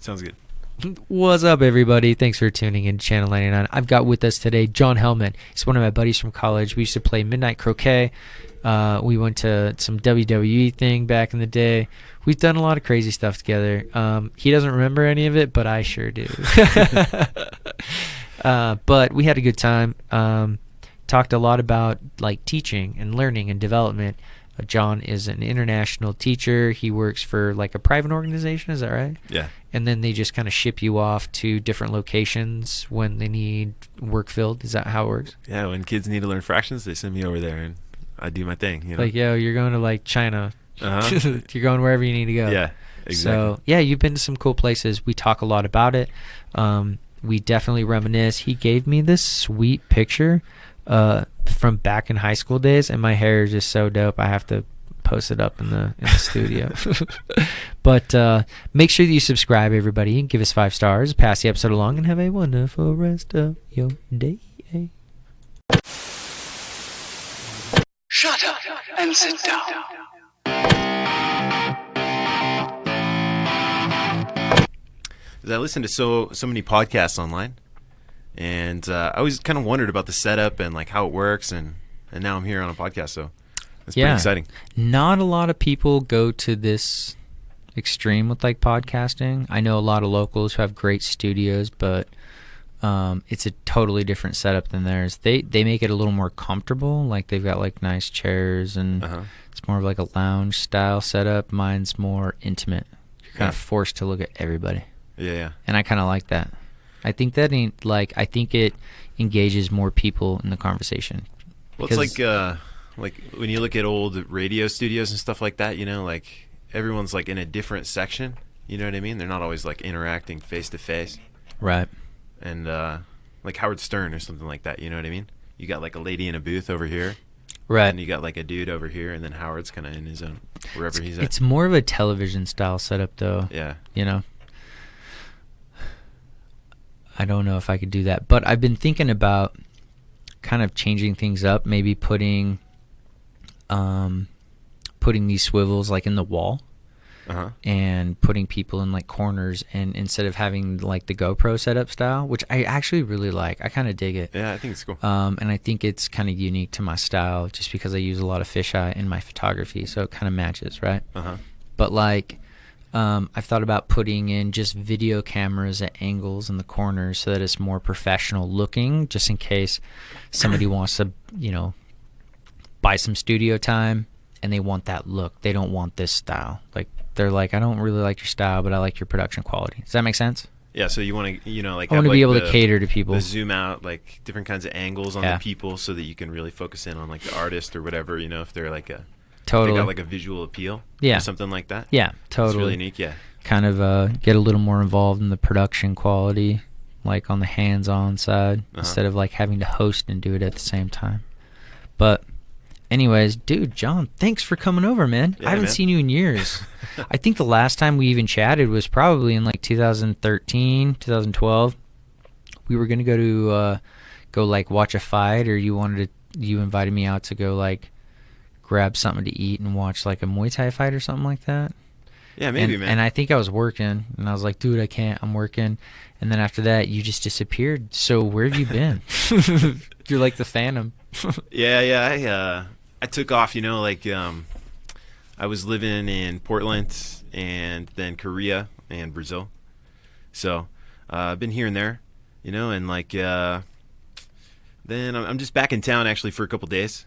Sounds good. What's up, everybody? Thanks for tuning in to Channel 99. I've got with us today John Hellman. He's one of my buddies from college. We used to play midnight croquet. We went to some WWE thing back in the day. We've done a lot of crazy stuff together. He doesn't remember any of it, but I sure do. But we had a good time. Talked a lot about like teaching and learning and development. John is an international teacher. He works for like a private organization. Is that right? Yeah. And then they just kind of ship you off to different locations when they need work filled. Is that how it works? Yeah, when kids need to learn fractions, they send me over there, and I do my thing. You know? Like, yo, you're going to like China. Uh-huh. You're going wherever you need to go. Yeah, exactly. So, yeah, you've been to some cool places. We talk a lot about it. We definitely reminisce. He gave me this sweet picture from back in high school days, and my hair is just so dope. I have to post it up in the studio. But make sure that you subscribe, everybody, and give us 5 stars. Pass the episode along, and have a wonderful rest of your day. Shut up and sit down. I listen to so many podcasts online, and I always kind of wondered about the setup and like how it works, and now I'm here on a podcast, so it's pretty exciting. Not a lot of people go to this extreme with like podcasting. I know a lot of locals who have great studios, but it's a totally different setup than theirs. They make it a little more comfortable. Like they've got like nice chairs, and it's more of like a lounge style setup. Mine's more intimate. You're kind of forced to look at everybody. Yeah. And I kind of like that. I think that I think it engages more people in the conversation. Well, it's like when you look at old radio studios and stuff like that, you know, like everyone's like in a different section. You know what I mean? They're not always like interacting face to face. Right. And like Howard Stern or something like that. You know what I mean? You got like a lady in a booth over here. Right. And you got like a dude over here, and then Howard's kind of in his own wherever he's at. It's more of a television style setup, though. Yeah. You know. I don't know if I could do that, but I've been thinking about kind of changing things up, maybe putting these swivels like in the wall, and putting people in like corners, and instead of having like the GoPro setup style, which I actually really like. I kind of dig it. Yeah, I think it's cool. And I think it's kind of unique to my style just because I use a lot of fisheye in my photography, so it kind of matches, right? But like I've thought about putting in just video cameras at angles in the corners so that it's more professional looking, just in case somebody wants to, you know, buy some studio time and they want that look. They don't want this style. Like they're like, I don't really like your style, but I like your production quality. Does that make sense? Yeah, so you want to, you know, like I want to be able to cater to people. The zoom out, like different kinds of angles on the people so that you can really focus in on like the artist or whatever, you know, if they're like a... Totally. They got like a visual appeal, or something like that. Yeah, totally. It's really unique. Yeah, kind of get a little more involved in the production quality, like on the hands-on side, instead of like having to host and do it at the same time. But, anyways, dude, John, thanks for coming over, man. Yeah, I haven't seen you in years. I think the last time we even chatted was probably in like 2013, 2012. We were gonna go like watch a fight, or you invited me out to go like grab something to eat and watch like a Muay Thai fight or something like that. Yeah, maybe, man. And I think I was working, and I was like, dude, I can't, I'm working. And then after that, you just disappeared. So where have you been? You're like the Phantom. Yeah. I took off, you know, like I was living in Portland and then Korea and Brazil. So I've been here and there, you know, and like then I'm just back in town actually for a couple days.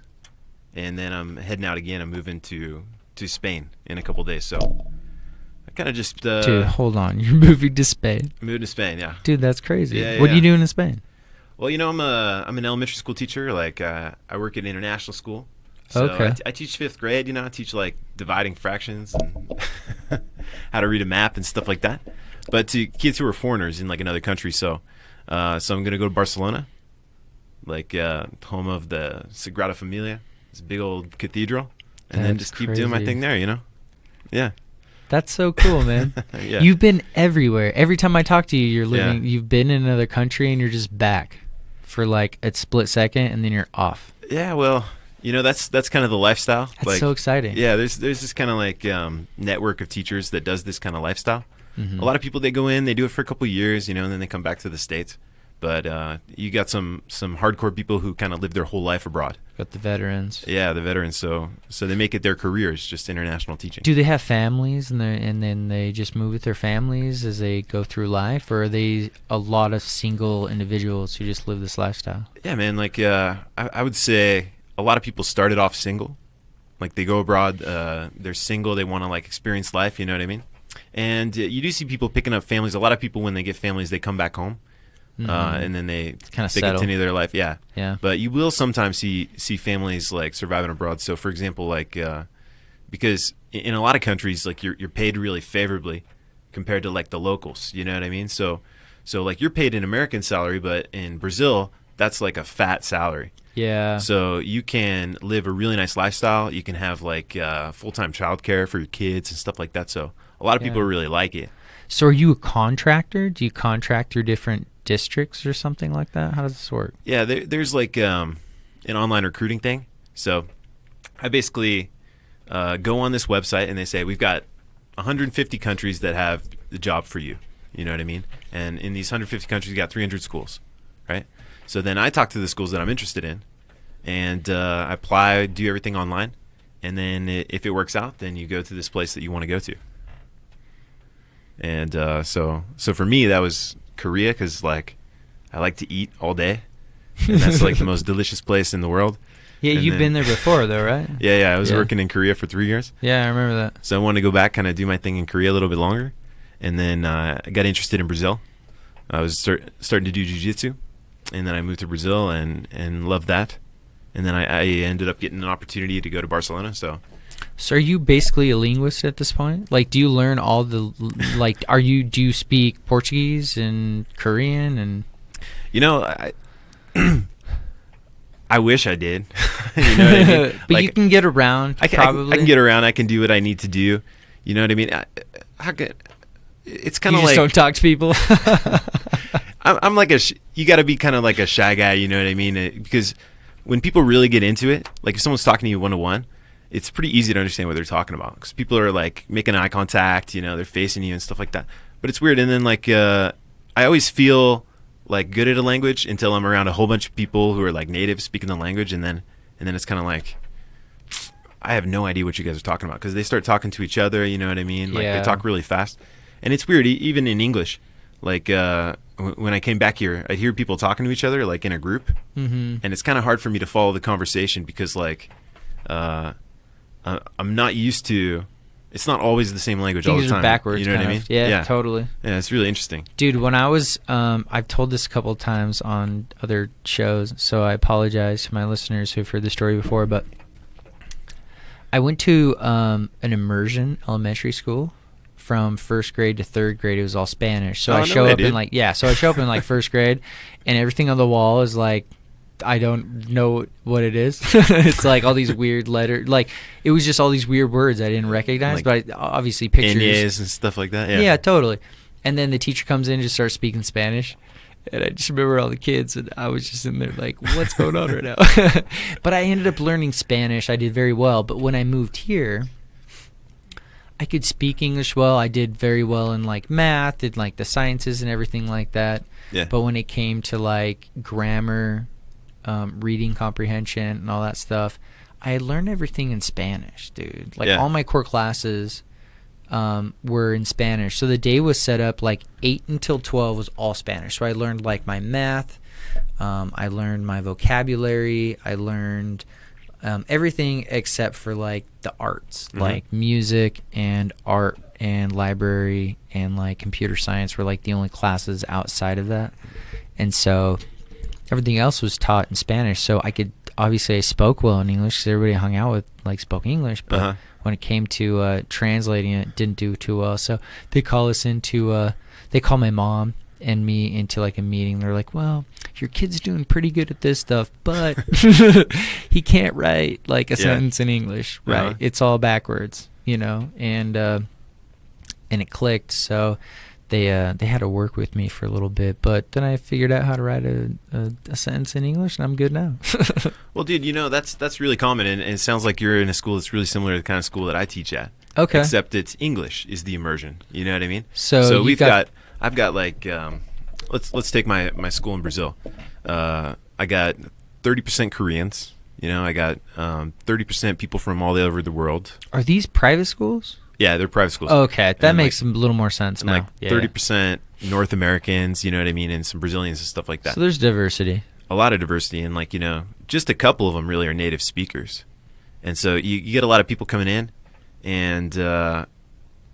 And then I'm heading out again. I'm moving to Spain in a couple days. So I kind of just... Dude, hold on. You're moving to Spain? I'm moving to Spain, yeah. Dude, that's crazy. Yeah, what are you doing in Spain? Well, you know, I'm an elementary school teacher. Like, I work at international school. So okay. I teach 5th grade, you know. I teach, like, dividing fractions and how to read a map and stuff like that. But to kids who are foreigners in, like, another country. So I'm going to go to Barcelona, like, home of the Sagrada Familia. This big old cathedral, and then just keep doing my thing there, you know? Yeah. That's so cool, man. Yeah. You've been everywhere. Every time I talk to you, you've been in another country, and you're just back for like a split second, and then you're off. Yeah, well, you know, that's kind of the lifestyle. That's like, so exciting. Yeah, there's this kind of like network of teachers that does this kind of lifestyle. a lot of people, they go in, they do it for a couple years, and then they come back to the States. But you got some hardcore people who kind of live their whole life abroad. Got the veterans. Yeah, the veterans. So they make it their careers, just international teaching. Do they have families and then they just move with their families as they go through life, or are they a lot of single individuals who just live this lifestyle? Yeah, man. Like I would say a lot of people started off single. Like they go abroad, they're single, they want to like experience life. You know what I mean? And you do see people picking up families. A lot of people, when they get families, they come back home. And then they continue their life. Yeah. But you will sometimes see families like surviving abroad. So for example, like because in a lot of countries, like you're paid really favorably compared to like the locals. You know what I mean? So like you're paid an American salary, but in Brazil, that's like a fat salary. Yeah. So you can live a really nice lifestyle. You can have like full-time childcare for your kids and stuff like that. So a lot of people really like it. So are you a contractor? Do you contract through different districts or something like that? How does this work? Yeah, there's like an online recruiting thing. So I basically go on this website and they say, we've got 150 countries that have the job for you. You know what I mean? And in these 150 countries, you got 300 schools, right? So then I talk to the schools that I'm interested in, and I apply, do everything online, and then if it works out, then you go to this place that you want to go to. And so for me, that was Korea, because like I like to eat all day, and that's like the most delicious place in the world. Yeah, and you've been there before though, right? Yeah, I was working in Korea for 3 years. Yeah, I remember that. So I wanted to go back, kind of do my thing in Korea a little bit longer, and then I got interested in Brazil. I was starting to do jiu-jitsu, and then I moved to Brazil and loved that, and then I ended up getting an opportunity to go to Barcelona. So are you basically a linguist at this point? Like, do you learn all the like? Do you speak Portuguese and Korean and? I wish I did. You know what I mean? But like, you can get around. Probably. I can get around. I can do what I need to do. You know what I mean? It's kind of like, you just don't talk to people. I'm like you got to be kind of like a shy guy. You know what I mean? Because when people really get into it, like if someone's talking to you one-to-one, it's pretty easy to understand what they're talking about, because people are like making eye contact, they're facing you and stuff like that. But it's weird. And then like I always feel like good at a language until I'm around a whole bunch of people who are like native speaking the language, and then it's kind of like I have no idea what you guys are talking about, because they start talking to each other. You know what I mean? Like they talk really fast, and it's weird. Even in English, like when I came back here, I'd hear people talking to each other like in a group, and it's kind of hard for me to follow the conversation, because like I'm not used to. It's not always the same language all the time. Backwards, you know what I mean? Yeah, totally. Yeah, it's really interesting. Dude, when I was, I've told this a couple of times on other shows, so I apologize to my listeners who've heard the story before, but I went to an immersion elementary school from first grade to third grade. It was all Spanish. So I show up in like first grade, and everything on the wall is like, I don't know what it is. It's like all these weird letters. Like it was just all these weird words I didn't recognize, but obviously pictures and stuff like that. Yeah, totally. And then the teacher comes in and just starts speaking Spanish, and I just remember all the kids, and I was just in there like, what's going on right now? But I ended up learning Spanish. I did very well. But when I moved here, I could speak English well. I did very well in like math and like the sciences and everything like that. Yeah. But when it came to like grammar, reading comprehension and all that stuff, I had learned everything in Spanish, dude. Like all my core classes were in Spanish. So the day was set up like 8 until 12 was all Spanish. So I learned like my math, I learned my vocabulary, I learned everything except for like the arts, like music and art and library and like computer science were like the only classes outside of that. And so everything else was taught in Spanish. So I spoke well in English because everybody I hung out with like spoke English, but when it came to translating it, didn't do too well. So they call my mom and me into like a meeting. They're like, well, your kid's doing pretty good at this stuff, but he can't write like a sentence in English, right? It's all backwards, and it clicked. So they had to work with me for a little bit, but then I figured out how to write a sentence in English, and I'm good now. Well, dude, that's really common, and it sounds like you're in a school that's really similar to the kind of school that I teach at. Okay. Except it's English is the immersion. You know what I mean? So I've got like let's take my school in Brazil. I got 30% Koreans. You know, I got 30% people from all over the world. Are these private schools? Yeah, they're private schools. Okay, that And makes a little more sense and now. like 30% North Americans, you know what I mean, and some Brazilians and stuff like that. So there's diversity. A lot of diversity, and like, you know, just a couple of them really are native speakers. And so you get a lot of people coming in, and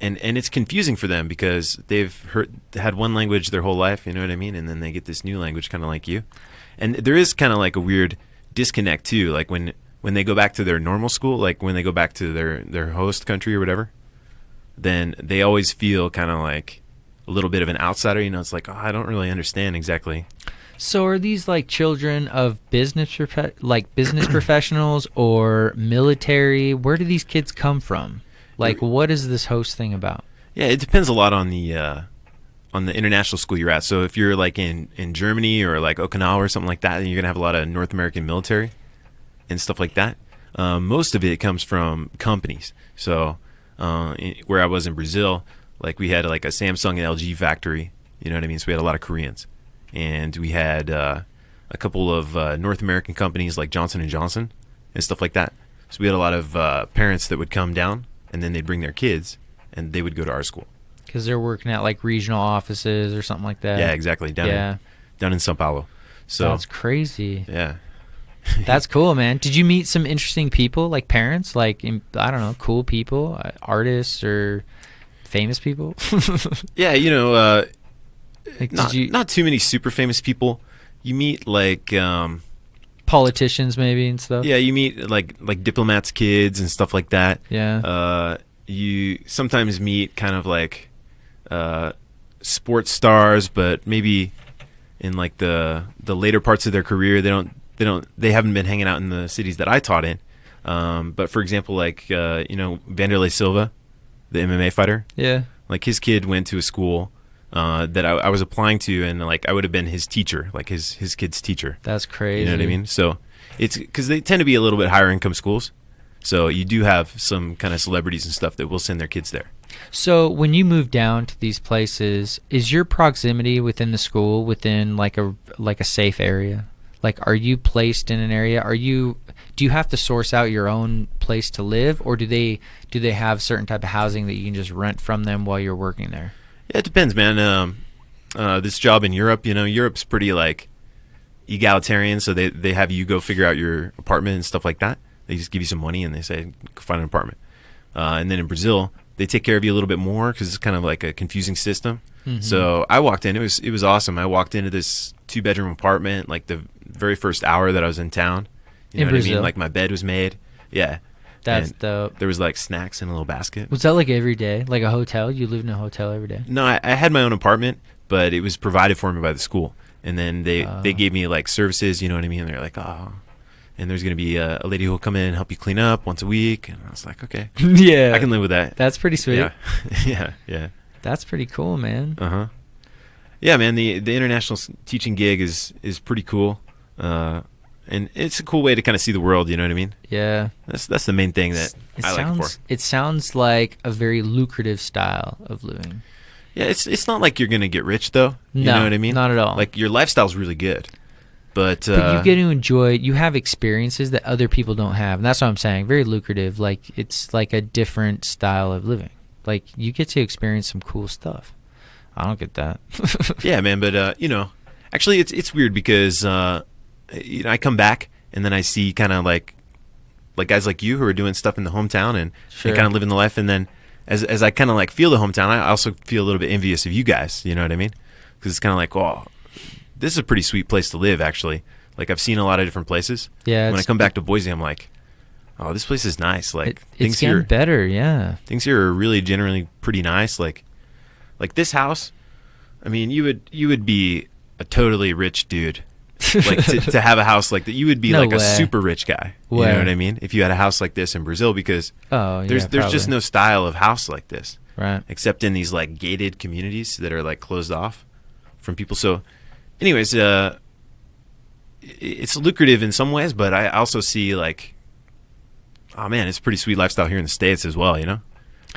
it's confusing for them because they've had one language their whole life, you know what I mean, and then they get this new language kind of like you. And there is kind of like a weird disconnect too, like when they go back to their normal school, like when they go back to their host country or whatever, then they always feel kind of like a little bit of an outsider. You know, it's like, oh, I don't really understand exactly. So are these like children of business professionals or military? Where do these kids come from? Like, what is this host thing about? Yeah, it depends a lot on the international school you're at. So if you're like in Germany or like Okinawa or something like that, then you're gonna have a lot of North American military and stuff like that. Most of it comes from companies. So where I was in Brazil, like we had like a Samsung and LG factory. You know what I mean? So we had a lot of Koreans, and we had a couple of North American companies like Johnson & Johnson and stuff like that. So we had a lot of parents that would come down, and then they'd bring their kids, and they would go to our school. Because they're working at like regional offices or something like that. Yeah, exactly. Down in São Paulo. So that's crazy. Yeah. That's cool, man. Did you meet some interesting people, like parents, like I don't know, cool people, artists or famous people? Yeah, you know, like, not too many super famous people. You meet like politicians maybe and stuff. Yeah, you meet like diplomats' kids and stuff like that. Yeah. You sometimes meet kind of like sports stars, but maybe in like the later parts of their career, they haven't been hanging out in the cities that I taught in. But for example, like you know, Vanderlei Silva, the MMA fighter. Yeah. Like his kid went to a school that I was applying to, and like I would have been his teacher, like his kid's teacher. That's crazy. You know what I mean? So it's because they tend to be a little bit higher income schools. So you do have some kind of celebrities and stuff that will send their kids there. So when you move down to these places, is your proximity within the school within like a safe area? Like, are you placed in an area? Do you have to source out your own place to live, or do they have certain type of housing that you can just rent from them while you're working there? Yeah, it depends, man. This job in Europe, you know, Europe's pretty like egalitarian, so they have you go figure out your apartment and stuff like that. They just give you some money and they say, find an apartment. And then in Brazil, they take care of you a little bit more because it's kind of like a confusing system. Mm-hmm. So I walked in. It was awesome. I walked into this 2-bedroom apartment like the very first hour that I was in town. You know in what Brazil. I mean? Like my bed was made. Yeah. That's and dope. There was like snacks in a little basket. Was that like every day? Like a hotel? You lived in a hotel every day? No, I had my own apartment, but it was provided for me by the school. And then they gave me like services, you know what I mean? And they're like, oh, and there's going to be a lady who will come in and help you clean up once a week. And I was like, okay. Yeah. I can live with that. That's pretty sweet. Yeah. Yeah. That's pretty cool, man. Uh-huh. Yeah, man, the international teaching gig is pretty cool. And it's a cool way to kind of see the world, you know what I mean? Yeah. That's the main thing that I like it for. It sounds like a very lucrative style of living. Yeah, it's not like you're going to get rich, though. You know what I mean? Not at all. Like, your lifestyle's really good. But you get to enjoy, you have experiences that other people don't have. And that's what I'm saying. Very lucrative. Like, it's like a different style of living. Like, you get to experience some cool stuff. I don't get that. Yeah, man. But, you know, actually, it's weird because, you know, I come back and then I see kind of like guys like you who are doing stuff in the hometown and Sure. kind of living the life. And then as I kind of like feel the hometown, I also feel a little bit envious of you guys. You know what I mean? Because it's kind of like, oh, this is a pretty sweet place to live, actually. Like, I've seen a lot of different places. Yeah. When I come back to Boise, I'm like, oh, this place is nice. Like, it's getting better, yeah. Things here are really generally pretty nice. Like this house, I mean, you would be a totally rich dude. Like, to have a house like that, you would be No like way. a super rich guy. You know what I mean? If you had a house like this in Brazil, because there's just no style of house like this. Right. Except in these like gated communities that are like closed off from people. So anyways, it's lucrative in some ways, but I also see like, oh man, it's a pretty sweet lifestyle here in the States as well, you know?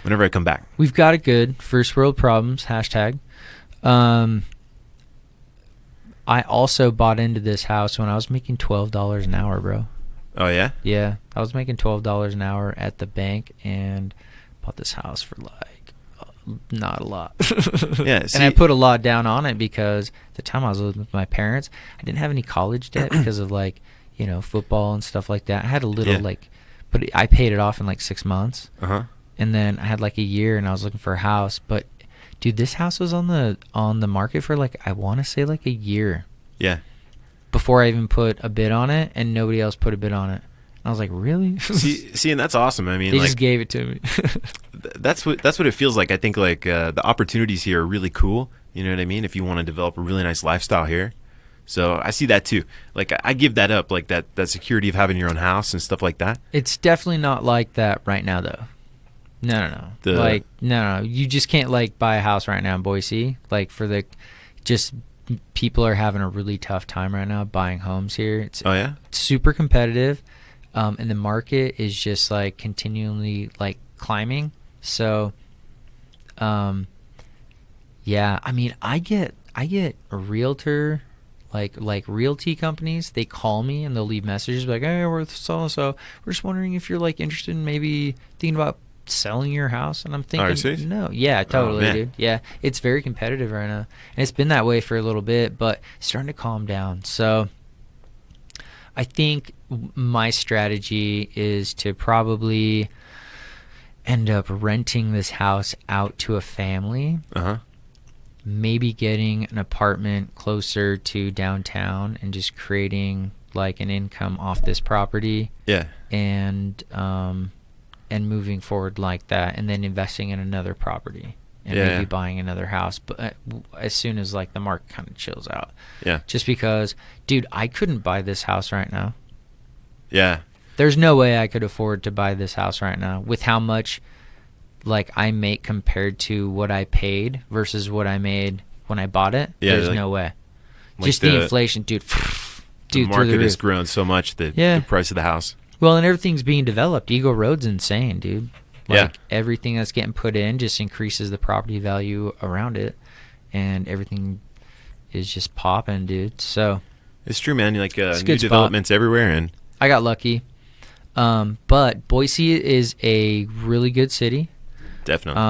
whenever I come back. We've got it good. First world problems, hashtag. I also bought into this house when I was making $12 an hour, bro. Oh, yeah? Yeah, I was making $12 an hour at the bank and bought this house for like not a lot. Yeah, see, and I put a lot down on it because the time I was living with my parents, I didn't have any college debt because of like, you know, football and stuff like that. I had a little but I paid it off in like 6 months. Uh-huh. And then I had like a year and I was looking for a house, but dude, this house was on the market for like, I want to say like a year. Yeah. Before I even put a bid on it, and nobody else put a bid on it. And I was like, really? see, and that's awesome. I mean, they like, just gave it to me. that's what it feels like. I think like the opportunities here are really cool. You know what I mean? If you want to develop a really nice lifestyle here. So I see that too. Like I give that up, like that security of having your own house and stuff like that. It's definitely not like that right now, though. No. No. You just can't like buy a house right now in Boise. Like people are having a really tough time right now buying homes here. It's super competitive, and the market is just like continually like climbing. So, yeah, I mean, I get a realtor, like realty companies. They call me and they'll leave messages like, "Hey, we're so and so. We're just wondering if you're like interested in maybe thinking about selling your house." And I'm thinking, no, yeah, totally, dude. Yeah, it's very competitive right now, and it's been that way for a little bit, but it's starting to calm down. So I think my strategy is to probably end up renting this house out to a family. Maybe getting an apartment closer to downtown and just creating like an income off this property. Yeah. And moving forward like that, and then investing in another property and maybe buying another house, but as soon as like the market kind of chills out. Yeah. Just because, dude, I couldn't buy this house right now. Yeah. There's no way I could afford to buy this house right now with how much like I make compared to what I paid versus what I made when I bought it. Yeah, there's no way. Like just the inflation, dude. The market has grown so much that the price of the house. Well, and everything's being developed. Eagle Road's insane, dude. Like everything that's getting put in just increases the property value around it, and everything is just popping, dude. So it's true, man. Like new developments everywhere, and I got lucky. But Boise is a really good city. Definitely.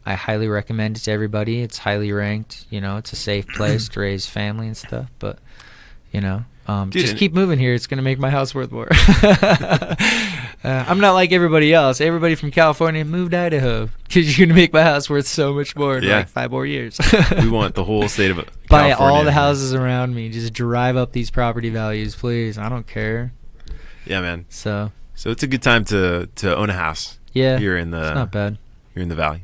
I highly recommend it to everybody. It's highly ranked. You know, it's a safe place to raise family and stuff. But you know. Dude, just keep moving here. It's going to make my house worth more. I'm not like everybody else. Everybody from California moved to Idaho because you're going to make my house worth so much more in like 5 more years. We want the whole state of California. Buy all the houses around me. Just drive up these property values, please. I don't care. Yeah, man. So it's a good time to own a house. Yeah. Here in the, it's not bad. Here in the valley.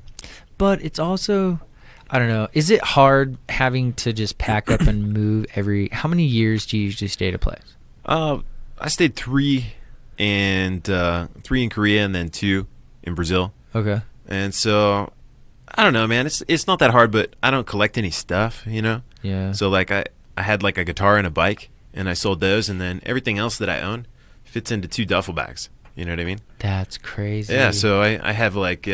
But it's also... I don't know. Is it hard having to just pack up and move how many years do you usually stay at a place? I stayed 3 in Korea and then 2 in Brazil. Okay. And so I don't know, man. It's not that hard, but I don't collect any stuff, you know? Yeah. So like I had like a guitar and a bike, and I sold those, and then everything else that I own fits into 2 duffel bags. You know what I mean? That's crazy. Yeah, so I have like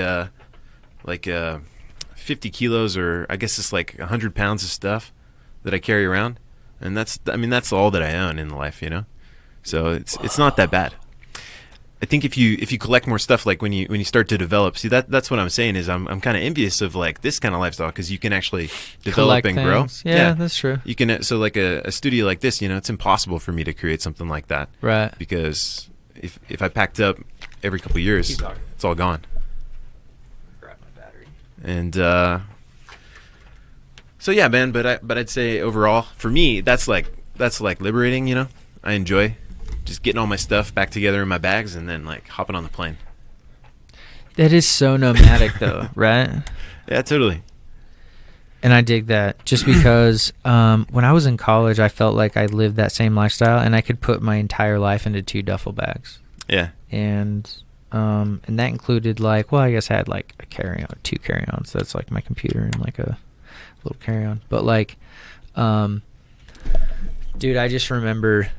50 kilos, or I guess it's like 100 pounds of stuff that I carry around, and that's all that I own in life, you know. So it's not that bad. I think if you collect more stuff, like when you start to develop, see that's what I'm saying is I'm kind of envious of like this kind of lifestyle, because you can actually develop collect and things. grow. Yeah, that's true. You can, so like a studio like this, you know, it's impossible for me to create something like that, right? Because if I packed up every couple of years, it's all gone. And so yeah, man. But I'd say overall, for me, that's like liberating. You know, I enjoy just getting all my stuff back together in my bags and then like hopping on the plane. That is so nomadic, though, right? Yeah, totally. And I dig that, just because when I was in college, I felt like I lived that same lifestyle, and I could put my entire life into 2 duffel bags. Yeah. And that included like, well, I guess I had like a carry-on, 2 carry-ons. That's like my computer and like a little carry-on. But like, dude, I just remember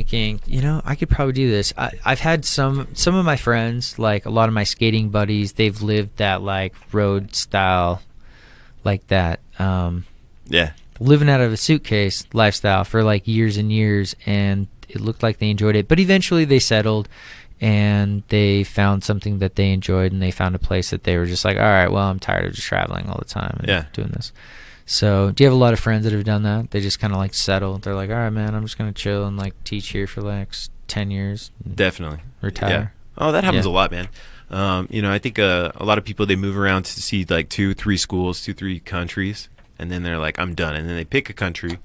thinking, I could probably do this. I've had some of my friends, like a lot of my skating buddies, they've lived that like road style, like that. Living out of a suitcase lifestyle for like years and years, and it looked like they enjoyed it. But eventually they settled and they found something that they enjoyed, and they found a place that they were just like, all right, well, I'm tired of just traveling all the time and doing this. So do you have a lot of friends that have done that? They just kind of like settle. They're like, all right, man, I'm just going to chill and like teach here for like 10 years. Definitely. Retire. Yeah. Oh, that happens a lot, man. I think a lot of people, they move around to see like 2-3 schools, 2-3 countries, and then they're like, I'm done. And then they pick a country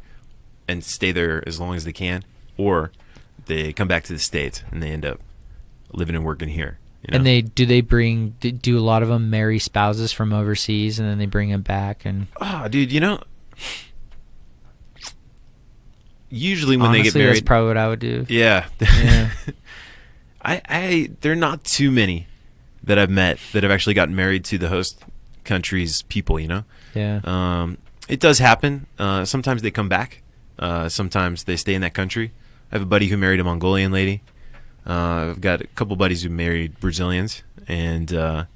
and stay there as long as they can, or they come back to the States and they end up living and working here. And do a lot of them marry spouses from overseas, and then they bring them back? And dude, usually when they get married, that's probably what I would do. Yeah. There are not too many that I've met that have actually gotten married to the host country's people. Yeah. It does happen. Sometimes they come back. Sometimes they stay in that country. I have a buddy who married a Mongolian lady. I've got a couple buddies who married Brazilians, and so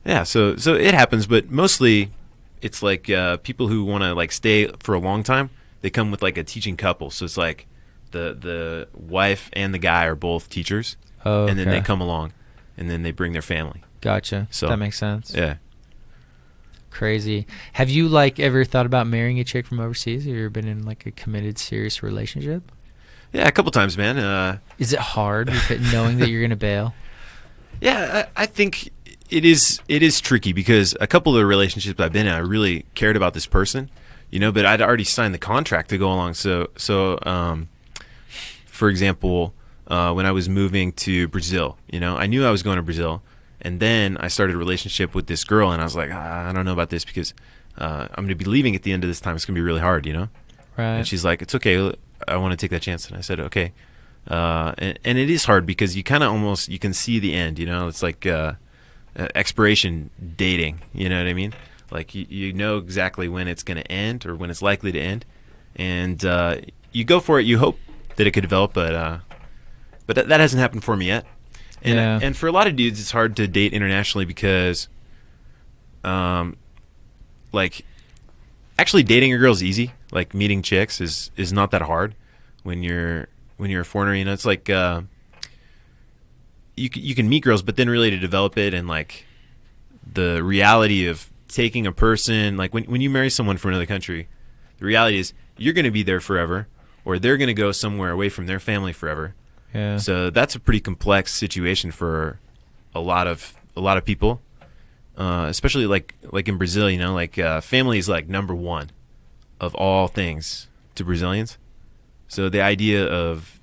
it happens. But mostly, it's like people who want to like stay for a long time. They come with like a teaching couple, so it's like the wife and the guy are both teachers, and then they come along, and then they bring their family. Gotcha. So that makes sense. Yeah. Crazy. Have you like ever thought about marrying a chick from overseas? Have you ever been in like a committed, serious relationship? Yeah, a couple times, man. Is it hard knowing that you're gonna bail? Yeah, I think it is tricky, because a couple of the relationships I've been in, I really cared about this person, but I'd already signed the contract to go along. So for example, when I was moving to Brazil, I knew I was going to Brazil, and then I started a relationship with this girl, and I was like, I don't know about this, because I'm going to be leaving at the end of this time. It's going to be really hard, Right. And she's like, it's okay. I want to take that chance. And I said, okay. And it is hard, because you kind of you can see the end, it's like expiration dating, you know what I mean? Like you know exactly when it's going to end, or when it's likely to end. And you go for it. You hope that it could develop, but that hasn't happened for me yet. And and for a lot of dudes, it's hard to date internationally, because like actually dating a girl is easy. Like meeting chicks is not that hard when you're a foreigner. It's like you can meet girls, but then really to develop it, and like the reality of taking a person, like when you marry someone from another country, the reality is you're going to be there forever, or they're going to go somewhere away from their family forever. Yeah. So that's a pretty complex situation for a lot of people, especially like in Brazil. Family is like number one of all things to Brazilians. So the idea of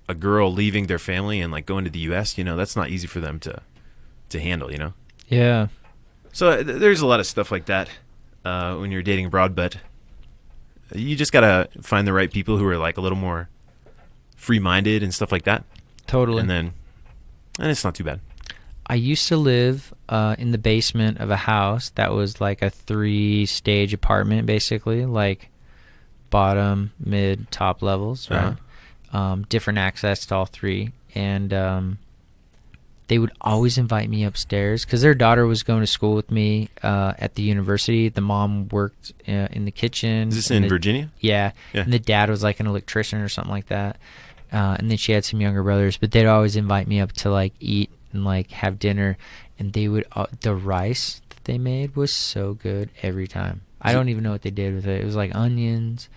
a girl leaving their family and like going to the U.S., that's not easy for them to handle, Yeah. So there's a lot of stuff like that when you're dating abroad, but you just gotta find the right people who are like a little more free-minded and stuff like that. Totally. And it's not too bad. I used to live in the basement of a house that was like a 3-stage apartment, basically, like bottom, mid, top levels, right? Different access to all three. And they would always invite me upstairs, because their daughter was going to school with me at the university. The mom worked in the kitchen. Is this in Virginia? Yeah. And the dad was like an electrician or something like that. And then she had some younger brothers, but they'd always invite me up to like eat and like have dinner, and they would the rice that they made was so good every time. I don't even know what they did with it. It was like onions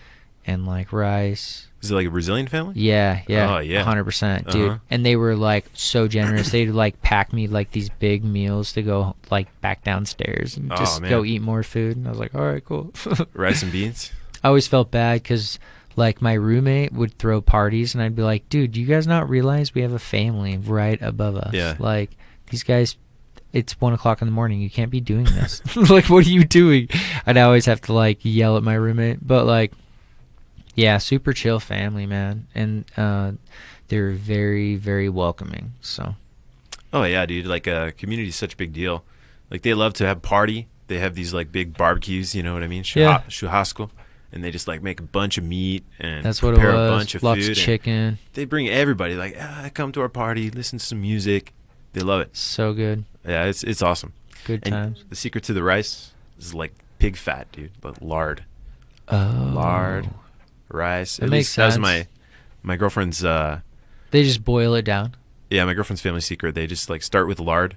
and like rice. Is it like a Brazilian family? Yeah. Oh, yeah. 100%, dude. Uh-huh. And they were like so generous. They'd like pack me like these big meals to go like back downstairs and just go eat more food. And I was like, all right, cool. Rice and beans? I always felt bad, because like my roommate would throw parties, and I'd be like, dude, do you guys not realize we have a family right above us? Yeah. Like these guys, it's 1:00 in the morning. You can't be doing this. Like, what are you doing? I'd always have to like yell at my roommate, but like, yeah, super chill family, man. And they're very, very welcoming. So. Oh yeah, dude. Like community is such a big deal. Like they love to have party. They have these like big barbecues. You know what I mean? Churrasco. and they just like make a bunch of meat and That's what it prepare was. a bunch of Lots food. of chicken. They bring everybody like, come to our party, listen to some music. They love it. So good. Yeah, it's awesome. Good And times. the secret to the rice is like pig fat, dude, but lard. Oh. Lard, rice. That At makes least that was sense. my girlfriend's. They just boil it down. Yeah, my girlfriend's family secret. They just like start with lard,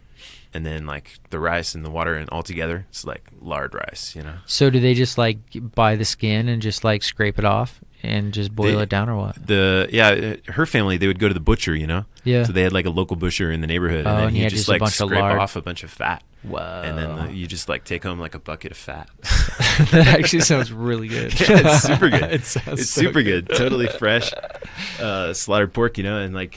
and then like the rice and the water and all together. It's like lard rice, you know. So do they just like buy the skin and just like scrape it off and just boil They- it down or what? Her family, they would go to the butcher, you know. Yeah. So they had like a local butcher in the neighborhood, Oh, and then and he he had just just a like bunch of scrape lard. off a bunch of fat, Whoa. and then you just like take home like a bucket of fat. That actually sounds really good. Yeah, it's super good. It sounds It's so super good. Totally fresh, slaughtered pork, you know, and like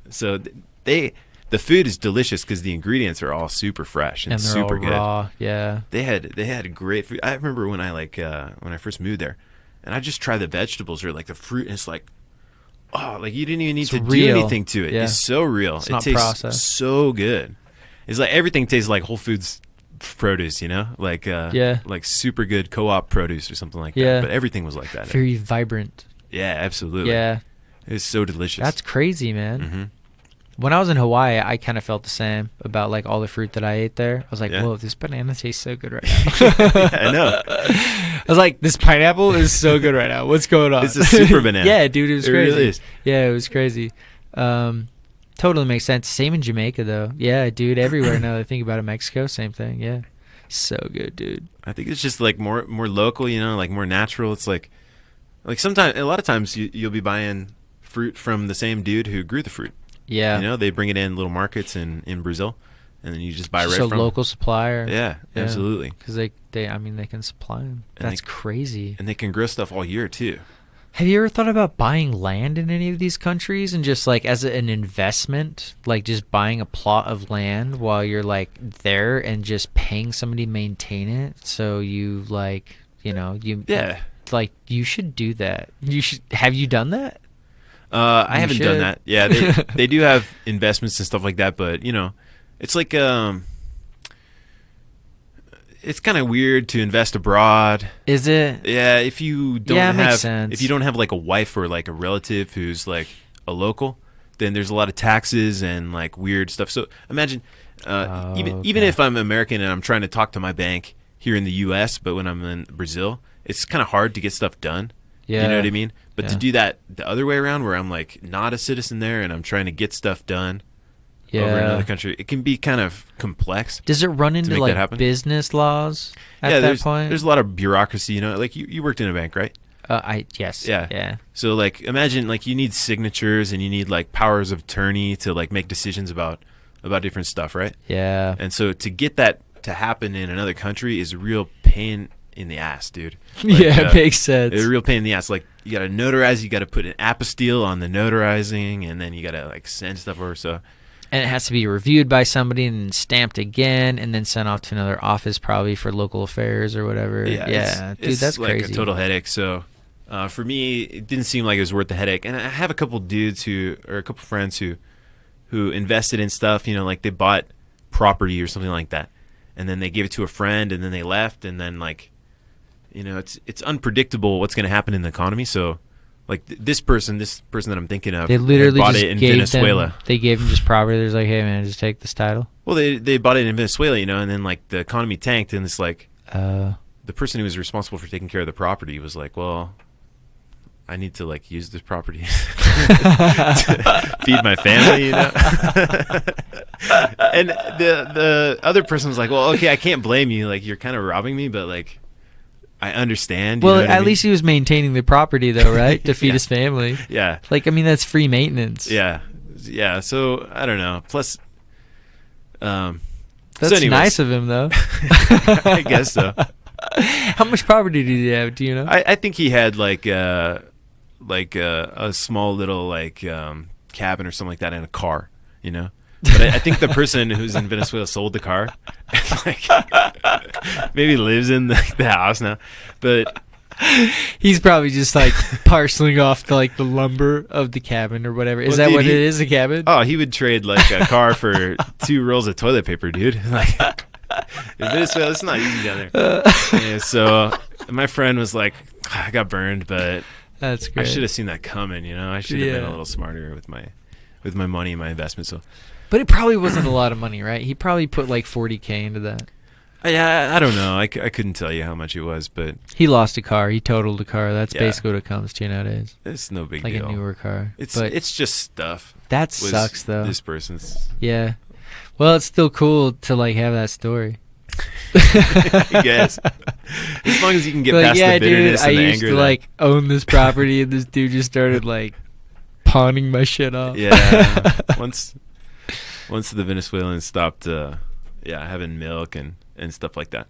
so the food is delicious because the ingredients are all super fresh and, And they're super all good. raw. Yeah. They had great food. I remember when I first moved there, and I just tried the vegetables or like the fruit, and it's like, oh, like you didn't even need It's to do real. anything to it. Yeah. It's so real. It's it not tastes processed. so good. It's like everything tastes like Whole Foods produce, you know, like Yeah. like super good co-op produce or something like Yeah. that. But everything was like that. Very vibrant. Yeah, absolutely. Yeah. It's so delicious. That's crazy, man. hmm When I was in Hawaii, I kind of felt the same about like all the fruit that I ate there. I was like, Yeah. whoa, this banana tastes so good right now. I know. I was like, this pineapple is so good right now. What's going on? It's a super banana. Yeah, dude, it was It crazy. really is. Yeah, it was crazy. Totally makes sense. Same in Jamaica, though. Yeah, dude, everywhere now that I think about it. Mexico, same thing. Yeah. So good, dude. I think it's just like more local, you know, like more natural. It's like sometimes, a lot of times you'll be buying fruit from the same dude who grew the fruit. Yeah. You know, they bring it in little markets in Brazil, and then you just buy Just right a from local supplier. Yeah, absolutely. Because they can supply them. And That's they- crazy. And they can grow stuff all year too. Have you ever thought about buying land in any of these countries and just like as an investment, like just buying a plot of land while you're like there and just paying somebody to maintain it? So you like, Yeah. like you should do that. You should. Have you done that? I You haven't should. done that. Yeah, they do have investments and stuff like that, but you know, it's like it's kind of weird to invest abroad. Is it? Yeah, if you don't Yeah, it makes have sense. if you don't have like a wife or like a relative who's like a local, then there's a lot of taxes and like weird stuff. So imagine even Okay. if I'm American and I'm trying to talk to my bank here in the US, but when I'm in Brazil, it's kind of hard to get stuff done. Yeah. You know what I mean? But to Yeah. do that the other way around where I'm like not a citizen there and I'm trying to get stuff done over in another country, it can be kind of complex. Does it run into make that like happen? business laws at Yeah, that point? there's a lot of bureaucracy, you know, like you worked in a bank, right? Yes. Yeah. Yeah. So like imagine like you need signatures and you need like powers of attorney to like make decisions about different stuff, right? Yeah. And so to get that to happen in another country is a real pain in the ass, dude. Like, Yeah, it makes sense. It's a real pain in the ass. Like you got to notarize, you got to put an apostille on the notarizing, and then you got to like send stuff over. So And it has to be reviewed by somebody and stamped again and then sent off to another office probably for local affairs or whatever. Yeah. Dude, it's that's like crazy. a total headache. So for me, it didn't seem like it was worth the headache. And I have a couple dudes a couple friends who invested in stuff, you know, like they bought property or something like that. And then they gave it to a friend and then they left. And then like, you know, it's unpredictable what's going to happen in the economy. So like this person that I'm thinking of, They literally bought just it in gave Venezuela. they gave them just property. There's like, hey man, just take this title. Well, they bought it in Venezuela, you know, and then like the economy tanked, and it's like the person who was responsible for taking care of the property was like, well, I need to like use this property to feed my family, you know. And the other person was like, well, okay, I can't blame you, like you're kind of robbing me, but like I understand. You Well, know what I at mean? least he was maintaining the property though, right? To feed Yeah. his family. Yeah. Like, I mean, that's free maintenance. Yeah. So I don't know. Plus, That's so anyways, nice of him though. I guess so. How much property did he have? Do you know? I think he had like a small little like cabin or something like that in a car, you know. But I think the person who's in Venezuela sold the car, and, like maybe lives in the house now. But He's probably just like parceling off the like the lumber of the cabin or whatever. Is Well, that dude, what he- it is? A cabin? oh, he would trade like a car for 2 rolls of toilet paper, dude. Like in Venezuela, it's not easy down there. Yeah, so my friend was like, I got burned, but That's great. I should have seen that coming. I should have been a little smarter with my money and my investment. So, but it probably wasn't a lot of money, right? He probably put like $40K into that. yeah, I don't know. I couldn't tell you how much it was, but He lost a car. He totaled a car. That's basically what it comes to nowadays. it's no big Like deal. a newer car. It's just stuff. That was sucks, though. This person's. Yeah. Well, it's still cool to like have that story. I guess. As long as you can get past the bitterness dude, and the I used anger. to like own this property, and this dude just started like pawning my shit off. Yeah. Once the Venezuelans stopped, having milk and stuff like that.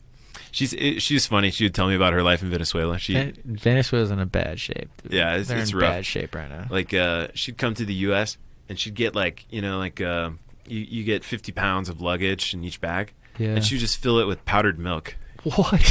She's funny. She would tell me about her life in Venezuela. Venezuela's in a bad shape. Dude. Yeah, They're it's in rough. bad shape right now. Like she'd come to the U.S. and she'd get you get 50 pounds of luggage in each bag. Yeah. And she'd just fill it with powdered milk. What?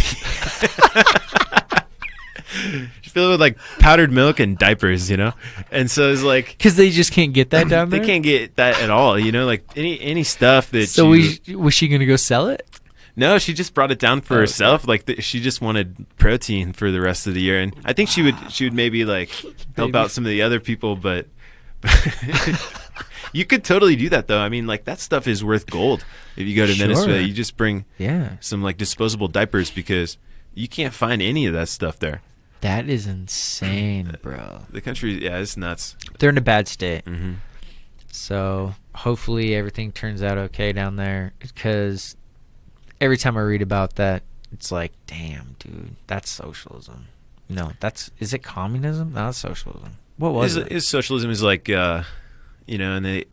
She'd fill it with like powdered milk and diapers, And so it's like Because they just can't get that down there. they can't get that at all, Like any stuff that. So was she gonna go sell it? No, she just brought it down for herself. Like she just wanted protein for the rest of the year, and I think she would maybe like help out some of the other people, but you could totally do that though. I mean, like that stuff is worth gold if you go to Venezuela. You just bring some like disposable diapers because you can't find any of that stuff there. That is insane, bro. The country, it's nuts. They're in a bad state. Mm-hmm. So hopefully everything turns out okay down there, because every time I read about that, it's like, damn, dude, that's socialism. No, is it communism? No, that's socialism. What was it? Socialism is like, and they,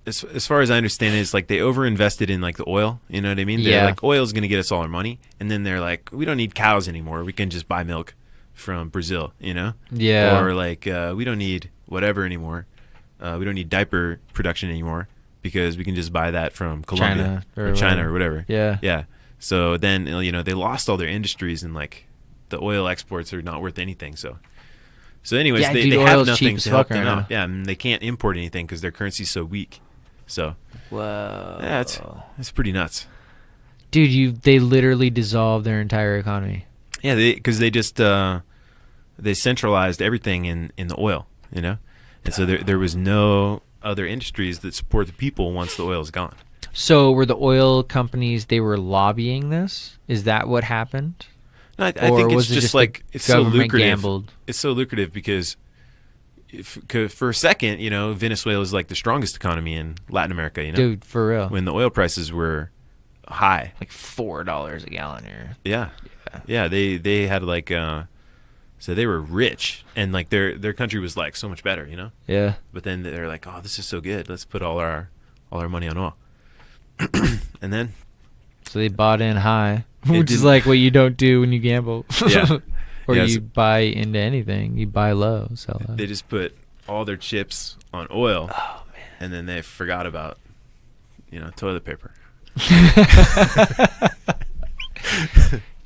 as far as I understand it, it's like they overinvested in like the oil. You know what I mean? They're like, oil is going to get us all our money. And then they're like, we don't need cows anymore. We can just buy milk from Brazil, Yeah. Or like, we don't need whatever anymore. We don't need diaper production anymore because we can just buy that from Colombia or China or whatever. Yeah. Yeah. So then, they lost all their industries and like the oil exports are not worth anything. So anyways, they have nothing to help them out. Yeah. And they can't import anything because their currency's so weak. So, whoa. Yeah, it's pretty nuts. Dude, they literally dissolved their entire economy. Yeah, because they just, they centralized everything in the oil, And so there was no other industries that support the people once the oil is gone. So were the oil companies, they were lobbying this? Is that what happened? No, I think it's just like it's so lucrative. Gambled? It's so lucrative because for a second, Venezuela is like the strongest economy in Latin America. Dude, for real. When the oil prices were high, like $4 a gallon here. Yeah. They had like so they were rich, and like their country was like so much better, Yeah. But then they're like, oh, this is so good. Let's put all our money on oil. And then so they bought in high, which is like what you don't do when you gamble. Yeah. Or you buy into anything. You buy low, sell low. They just put all their chips on oil. Oh, man. And then they forgot about, toilet paper.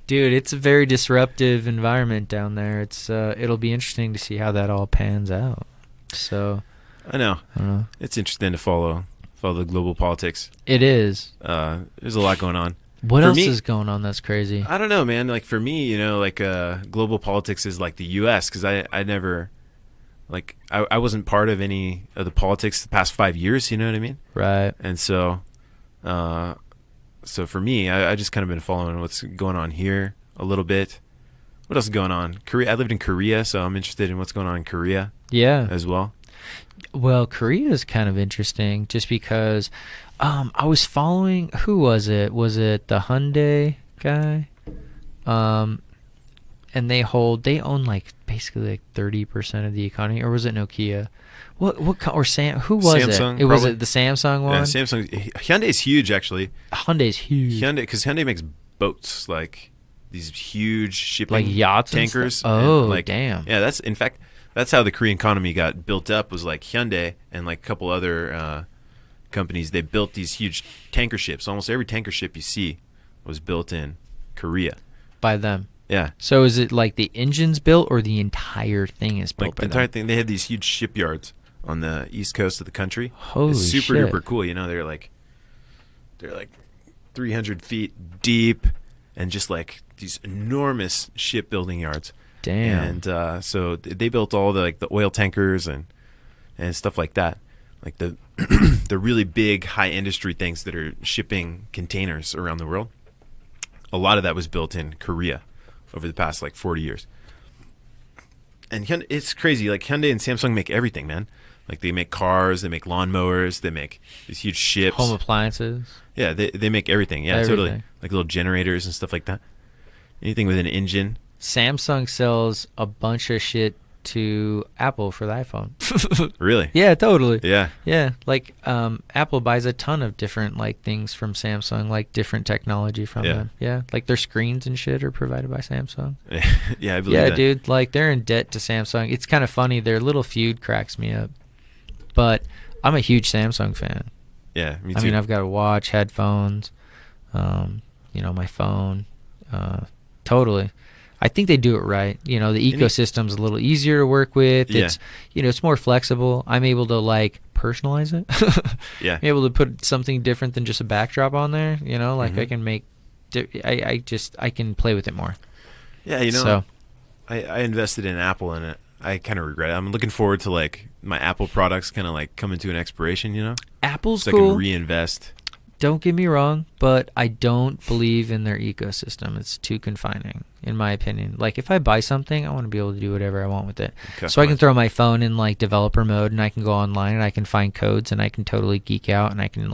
Dude, it's a very disruptive environment down there. It'll be interesting to see how that all pans out. So I don't know. It's interesting to follow the global politics. It is. There's a lot going on. What else is going on that's crazy? I don't know, man. Like for me, global politics is like the U.S. because I never, like, I wasn't part of any of the politics the past 5 years. You know what I mean? Right. And so, for me, I just kind of been following what's going on here a little bit. What else is going on? Korea. I lived in Korea, so I'm interested in what's going on in Korea. Yeah. As well. Well, Korea is kind of interesting just because I was following, who was it? Was it the Hyundai guy? And they own like basically like 30% of the economy, or was it Nokia? Who was Samsung, it? Was it the Samsung one? Yeah, Samsung. Hyundai's huge actually. Hyundai's huge. Because Hyundai makes boats, like these huge shipping like yachts tankers. Oh, damn. Yeah, that's how the Korean economy got built up, was like Hyundai and like a couple other companies. They built these huge tanker ships. Almost every tanker ship you see was built in Korea by them. Yeah. So is it like the engine's built, or the entire thing is built by them? The entire thing. They had these huge shipyards on the east coast of the country. Holy it's super shit. duper cool. They're like 300 feet deep, and just like these enormous shipbuilding yards. Damn. And so they built all the like the oil tankers and stuff like that, like the the really big high industry things that are shipping containers around the world. A lot of that was built in Korea over the past like 40 years. And it's crazy. Like Hyundai and Samsung make everything, man. Like they make cars, they make lawnmowers, they make these huge ships, Home appliances. Yeah, they make everything. Yeah, Everything. totally. Like little generators and stuff like that. Anything with an engine. Samsung sells a bunch of shit to Apple for the iPhone. Really? Yeah, totally. Yeah. Yeah, like Apple buys a ton of different like things from Samsung, like different technology from them. Yeah, like their screens and shit are provided by Samsung. Yeah, I believe that. Dude, like they're in debt to Samsung. It's kind of funny. Their little feud cracks me up. But I'm a huge Samsung fan. Yeah, me too. I mean, I've got a watch, headphones, my phone. Totally. I think they do it right. You know, the ecosystem's a little easier to work with. Yeah. It's, it's more flexible. I'm able to like personalize it. Yeah. I'm able to put something different than just a backdrop on there. Like I can make, I can play with it more. Yeah, So, I invested in Apple and I kind of regret it. I'm looking forward to like my Apple products kind of like coming to an expiration, Apple's so cool. I can reinvest. Don't get me wrong, but I don't believe in their ecosystem. It's too confining, in my opinion. Like, if I buy something, I want to be able to do whatever I want with it. So I can throw my phone in, like, developer mode, and I can go online, and I can find codes, and I can totally geek out, and I can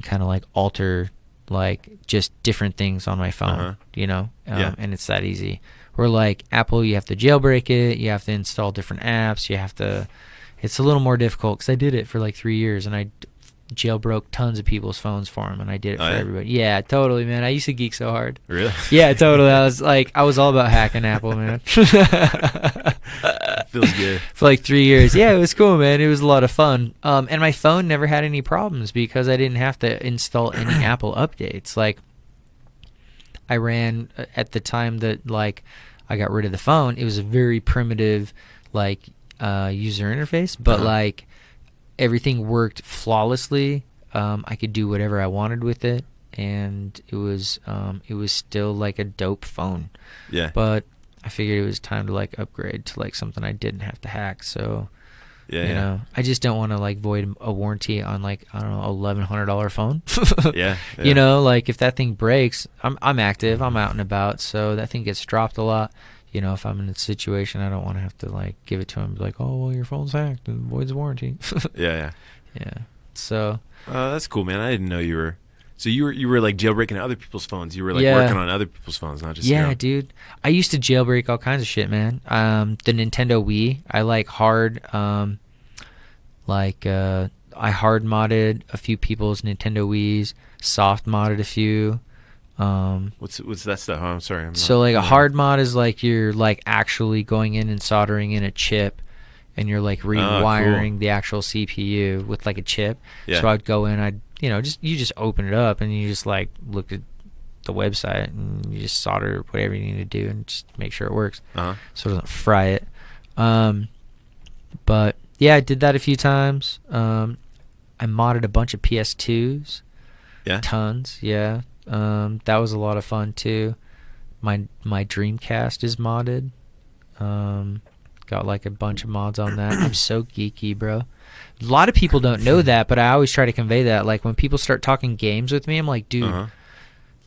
kind of, like, alter, like, just different things on my phone, and it's that easy. Where, like, Apple, you have to jailbreak it, you have to install different apps, it's a little more difficult, because I did it for, like, 3 years, and I jailbroke tons of people's phones for them, and I did it for everybody. Yeah, totally, man. I used to geek so hard. Really? Yeah, totally. I was all about hacking Apple, man. Feels good. For like 3 years. Yeah, it was cool, man. It was a lot of fun. And my phone never had any problems because I didn't have to install any Apple updates. Like, I ran at the time that like I got rid of the phone. It was a very primitive like user interface, but like everything worked flawlessly. I could do whatever I wanted with it, and it was still like a dope phone. Yeah. But I figured it was time to like upgrade to like something I didn't have to hack. So I just don't want to like void a warranty on like $1,100 phone. Yeah. Like if that thing breaks, I'm active, I'm out and about, so that thing gets dropped a lot. If I'm in a situation, I don't want to have to like give it to him, be like, oh well, your phone's hacked, and voids warranty. Yeah. So that's cool, man. I didn't know you were. So you were like jailbreaking other people's phones. You were like Yeah. working on other people's phones, not just your own. dude. I used to jailbreak all kinds of shit, man. The Nintendo Wii, I like hard, I hard modded a few people's Nintendo Wiis, soft modded a few. What's that stuff? Oh, I'm sorry. So like a hard mod is like you're like actually going in and soldering in a chip, and you're like rewiring cool. the actual CPU with like a chip. Yeah. So I'd go in, you just open it up and you just like look at the website and you just solder whatever you need to do and just make sure it works. So it doesn't fry it. But yeah, I did that a few times. I modded a bunch of PS2s. Yeah. Tons. Yeah. That was a lot of fun too. My Dreamcast is modded. Got like a bunch of mods on that. I'm so geeky, bro. A lot of people don't know that, but I always try to convey that. Like when people start talking games with me, I'm like, dude,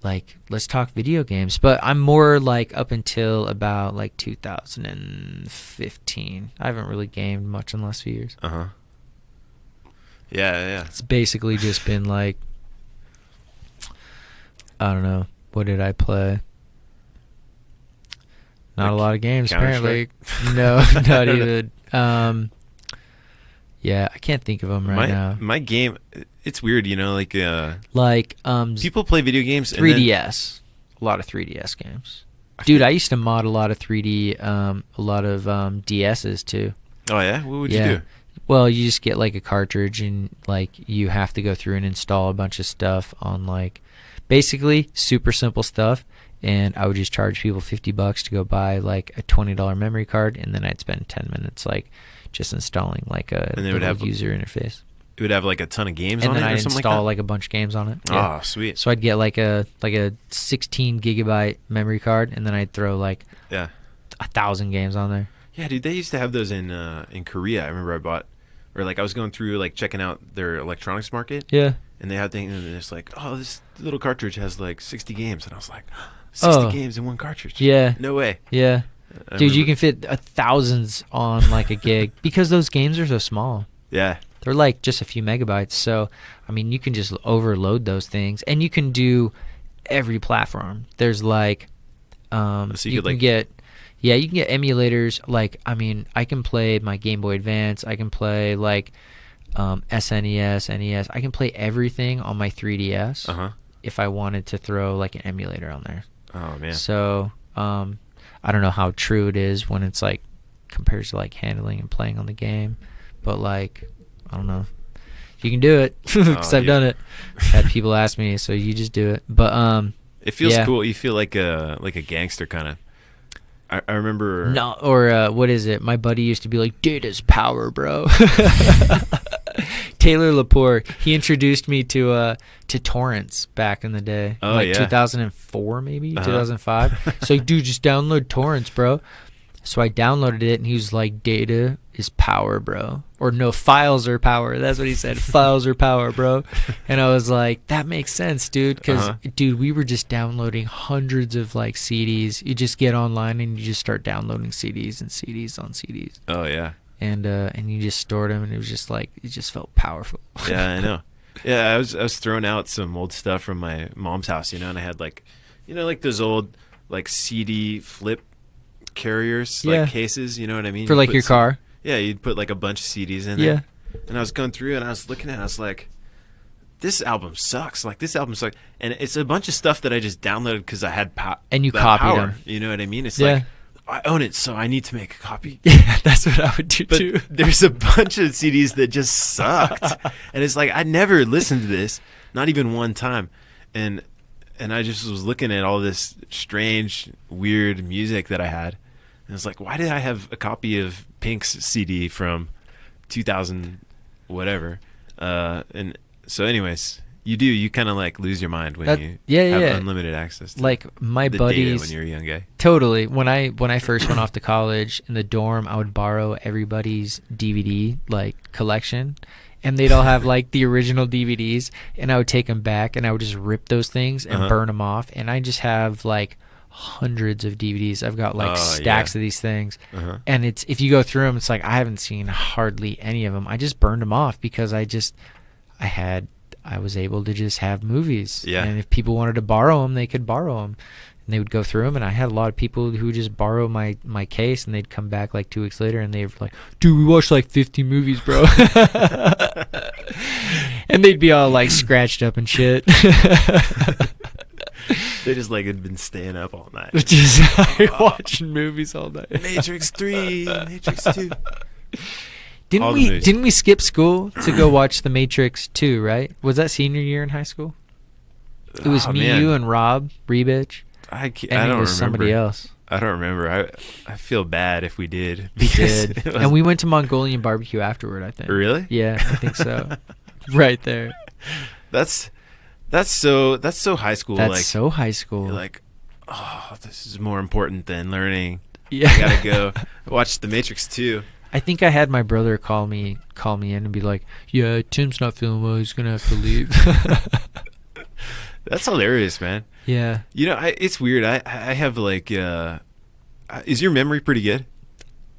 like let's talk video games. But I'm more like up until about like 2015. I haven't really gamed much in the last few years. Yeah. It's basically just been like, I don't know. What did I play? Not like a lot of games, apparently. No, not even. Yeah, I can't think of them now. My game, it's weird, like people play video games. 3DS, a lot of 3DS games. Dude, I used to mod a lot of 3D, a lot of DSs too. Oh yeah, what would you do? Well, you just get like a cartridge and like you have to go through and install a bunch of stuff on like. Basically, super simple stuff, and I would just charge people $50 to go buy like a $20 memory card, and then I'd spend 10 minutes like just installing like a little user interface. It would have like a ton of games on it, and then I'd or something install like like a bunch of games on it. Oh, sweet! So I'd get like a 16 gigabyte memory card, and then I'd throw like 1,000 games on there. Yeah, dude, they used to have those in Korea. I remember I was going through like checking out their electronics market. Yeah. And they had things, and it's like, oh, this little cartridge has like 60 games, and I was like, 60 games in one cartridge. Yeah. No way. Yeah. Dude, you can fit thousands on like a gig because those games are so small. Yeah. They're like just a few megabytes. So, I mean, you can just overload those things, and you can do every platform. There's like, So you can get emulators. Like, I mean, I can play my Game Boy Advance. I can play like SNES, NES. I can play everything on my 3DS if I wanted to throw like an emulator on there. Oh man. So, I don't know how true it is when it's like compared to like handling and playing on the game, but like, I don't know. You can do it because I've done it. Had people ask me, so you just do it. But it feels cool. You feel like a gangster kind of. I remember. No, or what is it? My buddy used to be like, "Data's power, bro." Taylor Lepore, he introduced me to torrents back in the day, 2004 maybe 2005. So, dude, just download torrents, bro. So I downloaded it, and he was like, "Data is power, bro," or no, files are power. That's what he said. Files are power, bro. And I was like, that makes sense, dude. Because dude, we were just downloading hundreds of like CDs. You just get online and you just start downloading CDs and CDs on CDs. Oh yeah. And you just stored them, and it was just like, it just felt powerful. Yeah, I know. Yeah, I was throwing out some old stuff from my mom's house, and I had like, like those old like CD flip carriers, like cases, you know what I mean? For like your car. Yeah, you'd put like a bunch of CDs in there. Yeah. And I was going through and I was looking at it, I was like, this album sucks. Like, this album sucks. And it's a bunch of stuff that I just downloaded because I had and you copied them. You know what I mean? It's like, I own it, so I need to make a copy. Yeah, that's what I would do too. There's a bunch of CDs that just sucked. And it's like, I never listened to this, not even one time. And I just was looking at all this strange, weird music that I had. And it's like, why did I have a copy of Pink's CD from 2000 whatever? And so anyways, you kind of like lose your mind when you have unlimited access to like my the buddies data when you're a young guy. Totally. When I first went off to college, in the dorm, I would borrow everybody's DVD like collection, and they'd all have like the original DVDs, and I would take them back and I would just rip those things and burn them off, and I just have like hundreds of DVDs. I've got like stacks of these things, and it's, if you go through them, it's like I haven't seen hardly any of them. I just burned them off because I was able to just have movies, and if people wanted to borrow them, they could borrow them, and they would go through them. And I had a lot of people who just borrow my case, and they'd come back like 2 weeks later, and they were like, "Dude, we watched like 50 movies, bro." And they'd be all like scratched up and shit. They just like had been staying up all night. Just watching movies all night. Matrix 3, Matrix 2. Didn't we skip school to go watch The Matrix 2, right? Was that senior year in high school? It was me, you, and Rob Rebitch. I don't remember. It was somebody remember. else. I don't remember. I feel bad if we did. We did. And we went to Mongolian barbecue afterward, I think. Really? Yeah, I think so. Right there. That's so high school. That's like, so high school. You're like, oh, this is more important than learning. Yeah. I gotta go watch The Matrix 2. I think I had my brother call me in and be like, "Yeah, Tim's not feeling well. He's gonna have to leave." That's hilarious, man. Yeah. It's weird. I have like, is your memory pretty good?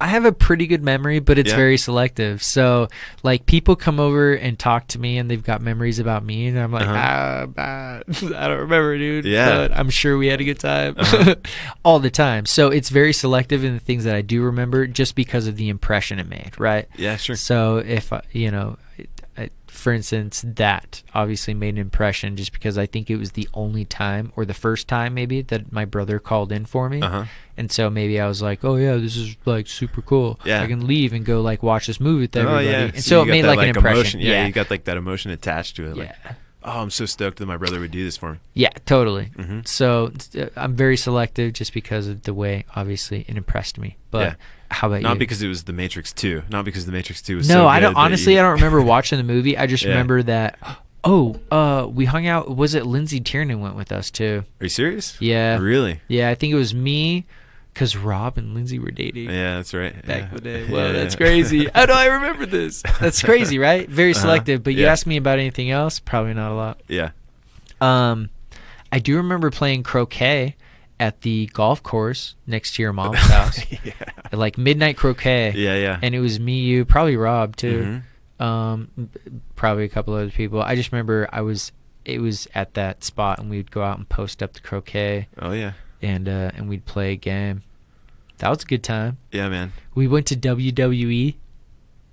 I have a pretty good memory, but it's very selective. So, like, people come over and talk to me, and they've got memories about me, and I'm like, I don't remember, dude. Yeah. But I'm sure we had a good time all the time. So it's very selective in the things that I do remember, just because of the impression it made, right? Yeah, sure. So if for instance, that obviously made an impression just because I think it was the only time, or the first time maybe, that my brother called in for me. And so maybe I was like, oh yeah, this is like super cool. Yeah. I can leave and go like watch this movie with everybody. Oh, yeah. And so it made like an impression. Emotion. Yeah, you got like that emotion attached to it. Like, yeah. Oh, I'm so stoked that my brother would do this for me. Yeah, totally. So I'm very selective just because of the way, obviously, it impressed me. But how about you? Not because it was The Matrix 2. Not because The Matrix 2 was so good. No, I don't. Honestly, I don't remember watching the movie. I just remember that. We hung out. Was it Lindsay Tiernan went with us too? Are you serious? Yeah. Really? Yeah, I think it was me, Because Rob and Lindsay were dating. Yeah, that's right. Back in the day. Whoa, that's crazy. How do I remember this? That's crazy, right? Very selective. But you asked me about anything else? Probably not a lot. Yeah. I do remember playing croquet at the golf course next to your mom's house. Yeah. Like midnight croquet. Yeah. And it was me, you, probably Rob too. Mm-hmm. Probably a couple other people. I just remember it was at that spot, and we'd go out and post up the croquet. Oh yeah. And we'd play a game. That was a good time. Yeah, man. We went to WWE.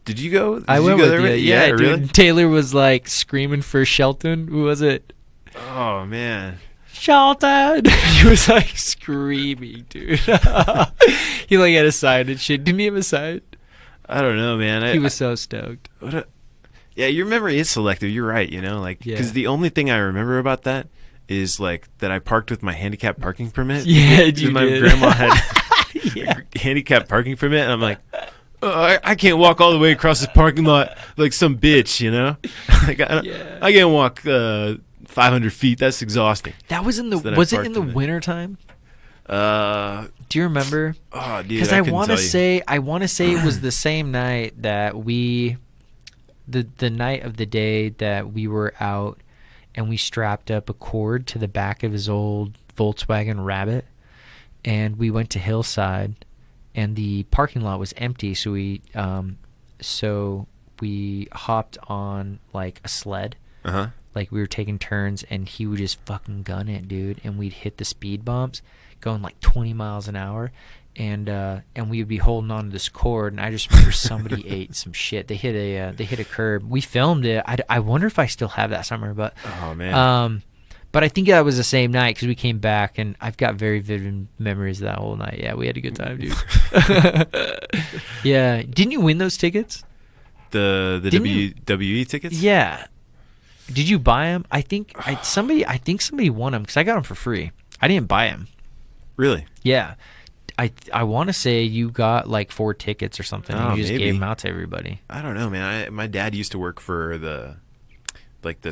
Did you go? I went with you. Yeah, dude. really? Taylor was like screaming for Shelton. Who was it? Oh man. Shelton. He was like screaming, dude. He like had a sign and shit. Didn't he have a sign? I don't know, man. He was so stoked. Yeah, your memory is selective. You're right. Like, because the only thing I remember about that is like that I parked with my handicap parking permit. Yeah, you my did. grandma had a handicap parking permit, and I'm like, oh, I can't walk all the way across this parking lot like some bitch, Like I can't walk 500 feet. That's exhausting. That was in the. So Was it in the wintertime? Do you remember? Oh, dude. Because I want to say it was the same night that the night of the day that we were out, and we strapped up a cord to the back of his old Volkswagen Rabbit, and we went to Hillside, and the parking lot was empty, so we hopped on like a sled. Like we were taking turns, and he would just fucking gun it, dude, and we'd hit the speed bumps going like 20 miles an hour, and we would be holding on to this cord, and I just remember somebody ate some shit. They hit a curb. We filmed it. I wonder if I still have that somewhere, but oh man. But I think that was the same night because we came back, and I've got very vivid memories of that whole night. Yeah, we had a good time, dude. Yeah, didn't you win those tickets? The WWE tickets? Yeah. Did you buy them? I think somebody won them because I got them for free. I didn't buy them. Really? Yeah. I want to say you got like 4 tickets or something. Oh, and you just maybe. gave them out to everybody. I don't know, man. My dad used to work for the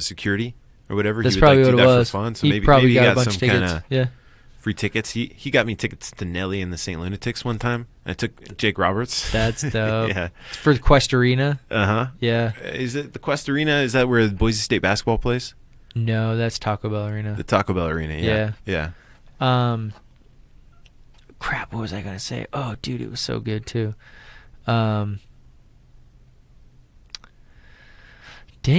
security or whatever. That's he would probably do what it that was. for fun. So he maybe probably he got a got bunch some of tickets. kind of Yeah. free tickets. He got me tickets to Nelly and the St. Lunatics one time. I took Jake Roberts. That's dope. Yeah. For the Quest Arena. Uh-huh. Yeah. Is it the Quest Arena? Is that where Boise State basketball plays? No, that's Taco Bell Arena. The Taco Bell Arena. Yeah. Crap, what was I gonna say? Oh, dude, it was so good too. Dang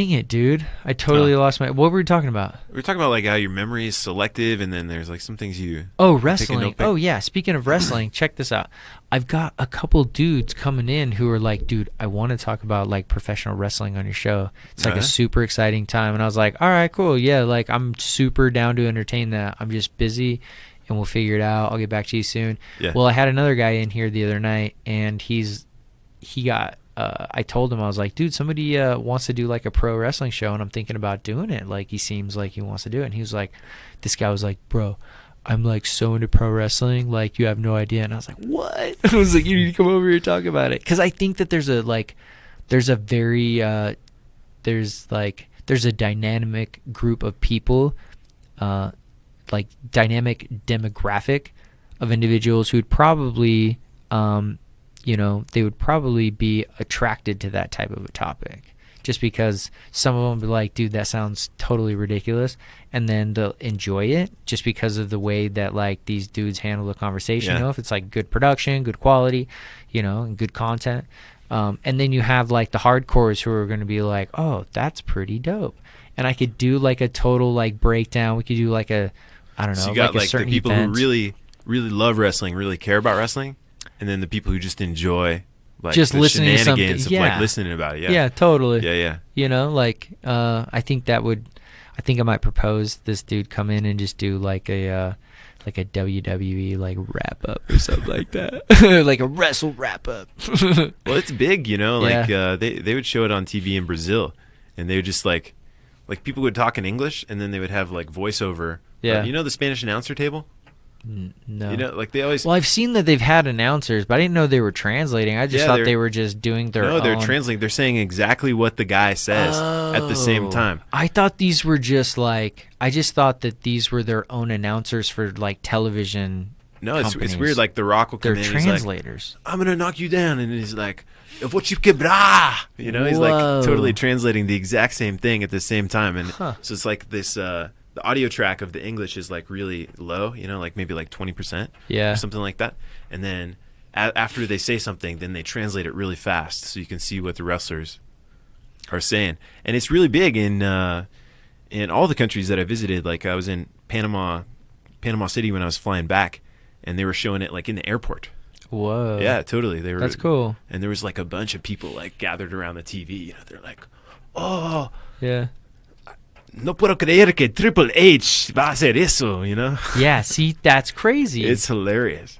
it, dude! I totally lost my. What were we talking about? We were talking about like how your memory is selective, and then there's like some things you. Oh, wrestling. Oh yeah. Speaking of wrestling, check this out. I've got a couple dudes coming in who are like, dude, I want to talk about like professional wrestling on your show. It's like a super exciting time, and I was like, all right, cool, yeah, like I'm super down to entertain that. I'm just busy, and we'll figure it out. I'll get back to you soon. Yeah. Well, I had another guy in here the other night, and he got. I told him, I was like, dude, somebody wants to do like a pro wrestling show, and I'm thinking about doing it. Like, he seems like he wants to do it. And he was like, this guy was like, bro, I'm like so into pro wrestling, like you have no idea. And I was like, what? I was like, you need to come over here and talk about it. Because I think that there's a dynamic group of people, like dynamic demographic of individuals who'd probably they would probably be attracted to that type of a topic, just because some of them would be like, dude, that sounds totally ridiculous, and then they'll enjoy it just because of the way that like these dudes handle the conversation. If it's like good production, good quality, and good content, and then you have like the hardcores who are going to be like, oh, that's pretty dope, and I could do like a total like breakdown. We could do like a, I don't know, so you got like like a certain the people event. who really love wrestling, really care about wrestling. And then the people who just enjoy, like, just the listening to something, shenanigans of like listening about it. Yeah, totally. Yeah. I think I might propose this dude come in and just do like a WWE like wrap up or something like that, like a wrestle wrap up. Well, it's big, Like they would show it on TV in Brazil, and they would just like people would talk in English, and then they would have like voiceover. Yeah. The Spanish announcer table. No. Like they always. Well, I've seen that they've had announcers, but I didn't know they were translating. I just thought they were just doing their own. No, they're translating. They're saying exactly what the guy says at the same time. I thought these were just like. I just thought that these were their own announcers for like television No, it's companies. weird. Like The Rock will come They're in. He's like, translators. I'm gonna knock you down, and he's like, "What you quebra?" You know, he's like Whoa. totally translating the exact same thing at the same time, and Huh. so it's like this. The audio track of the English is like really low. You know, like maybe like 20%, Yeah. or something like that. And then after they say something, then they translate it really fast, so you can see what the wrestlers are saying. And it's really big in all the countries that I visited. Like I was in Panama City when I was flying back, and they were showing it like in the airport. Whoa. Yeah, totally. They were. That's cool. And there was like a bunch of people like gathered around the TV. You know, they're like, "Oh, Yeah. no puedo creer que Triple H va a hacer eso." You know. Yeah. See, that's crazy. It's hilarious.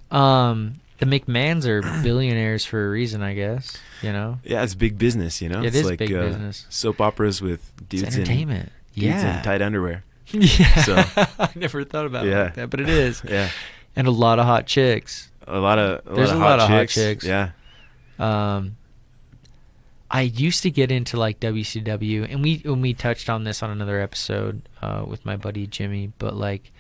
The McMahons are billionaires for a reason, I guess. You know. Yeah, it's big business. You know, It it's is like, big business. Soap operas with It's dudes entertainment. dudes Yeah. in tight underwear. Yeah. So- I never thought about it Yeah. like that, but it is. Yeah, And a lot of hot chicks. a lot of There's a lot of hot chicks. Yeah. I used to get into like WCW, and we touched on this on another episode with my buddy Jimmy, but like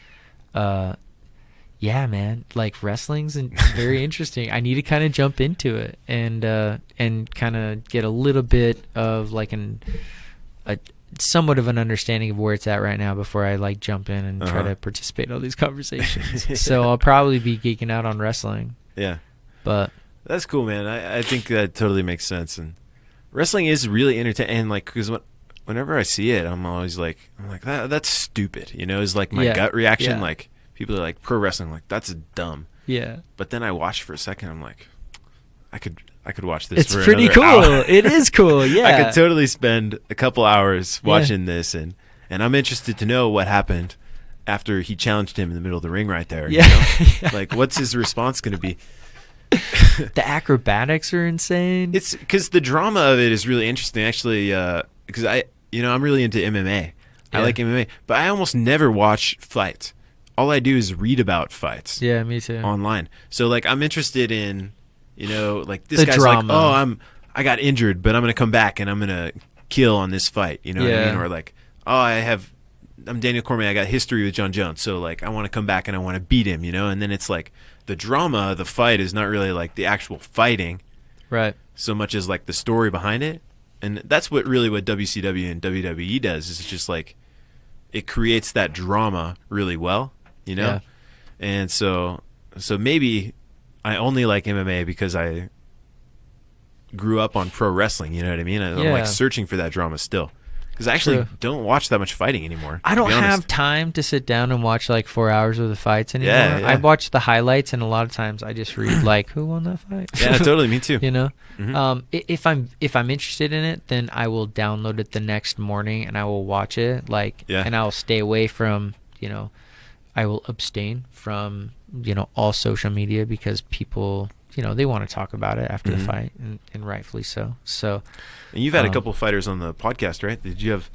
yeah, man, like wrestling's very interesting. I need to kind of jump into it and kind of get a little bit of like a somewhat of an understanding of where it's at right now before I like jump in and try to participate in all these conversations. So I'll probably be geeking out on wrestling. Yeah. But That's cool, man. I think that totally makes sense. And wrestling is really entertaining. And like, because whenever I see it, I'm like that's stupid. You know, is like my gut reaction. Yeah. Like people are like pro wrestling, like that's dumb. yeah, But then I watch for a second. I'm like, I could watch this. it's for pretty another cool. hour. It is cool. Yeah, I could totally spend a couple hours watching this, and I'm interested to know what happened after he challenged him in the middle of the ring right there. Yeah. You know? Yeah. Like, what's his response going to be? The acrobatics are insane. It's because the drama of it is really interesting, actually. Because I'm really into MMA. I Yeah. like MMA, but I almost never watch fights. All I do is read about fights Yeah, me too. online. So like, I'm interested in, like this The guy's drama. like, oh, I got injured, but I'm gonna come back and I'm gonna kill on this fight. You know what I Yeah. mean? Or like, oh, I'm Daniel Cormier. I got history with John Jones, so like, I want to come back and I want to beat him. You know, and then it's like the drama of the fight is not really like the actual fighting, Right. so much as like the story behind it. And that's what WCW and WWE does, is it's just like it creates that drama really well, you know? Yeah. And so maybe I only like MMA because I grew up on pro wrestling, you know what I mean? I'm Yeah. like searching for that drama still. Because I actually True. don't watch that much fighting anymore. I to don't be honest. have time to sit down and watch like 4 hours of the fights anymore. Yeah, yeah. I watch the highlights, and a lot of times I just read like, who won that fight? Yeah, totally. Me too. You know, Mhm. if I'm interested in it, then I will download it the next morning and I will watch it. Like, Yeah. and I will stay away from, I will abstain from, all social media, because people, they want to talk about it after the fight, and rightfully so. So And you've had a couple fighters on the podcast, right? Did you have?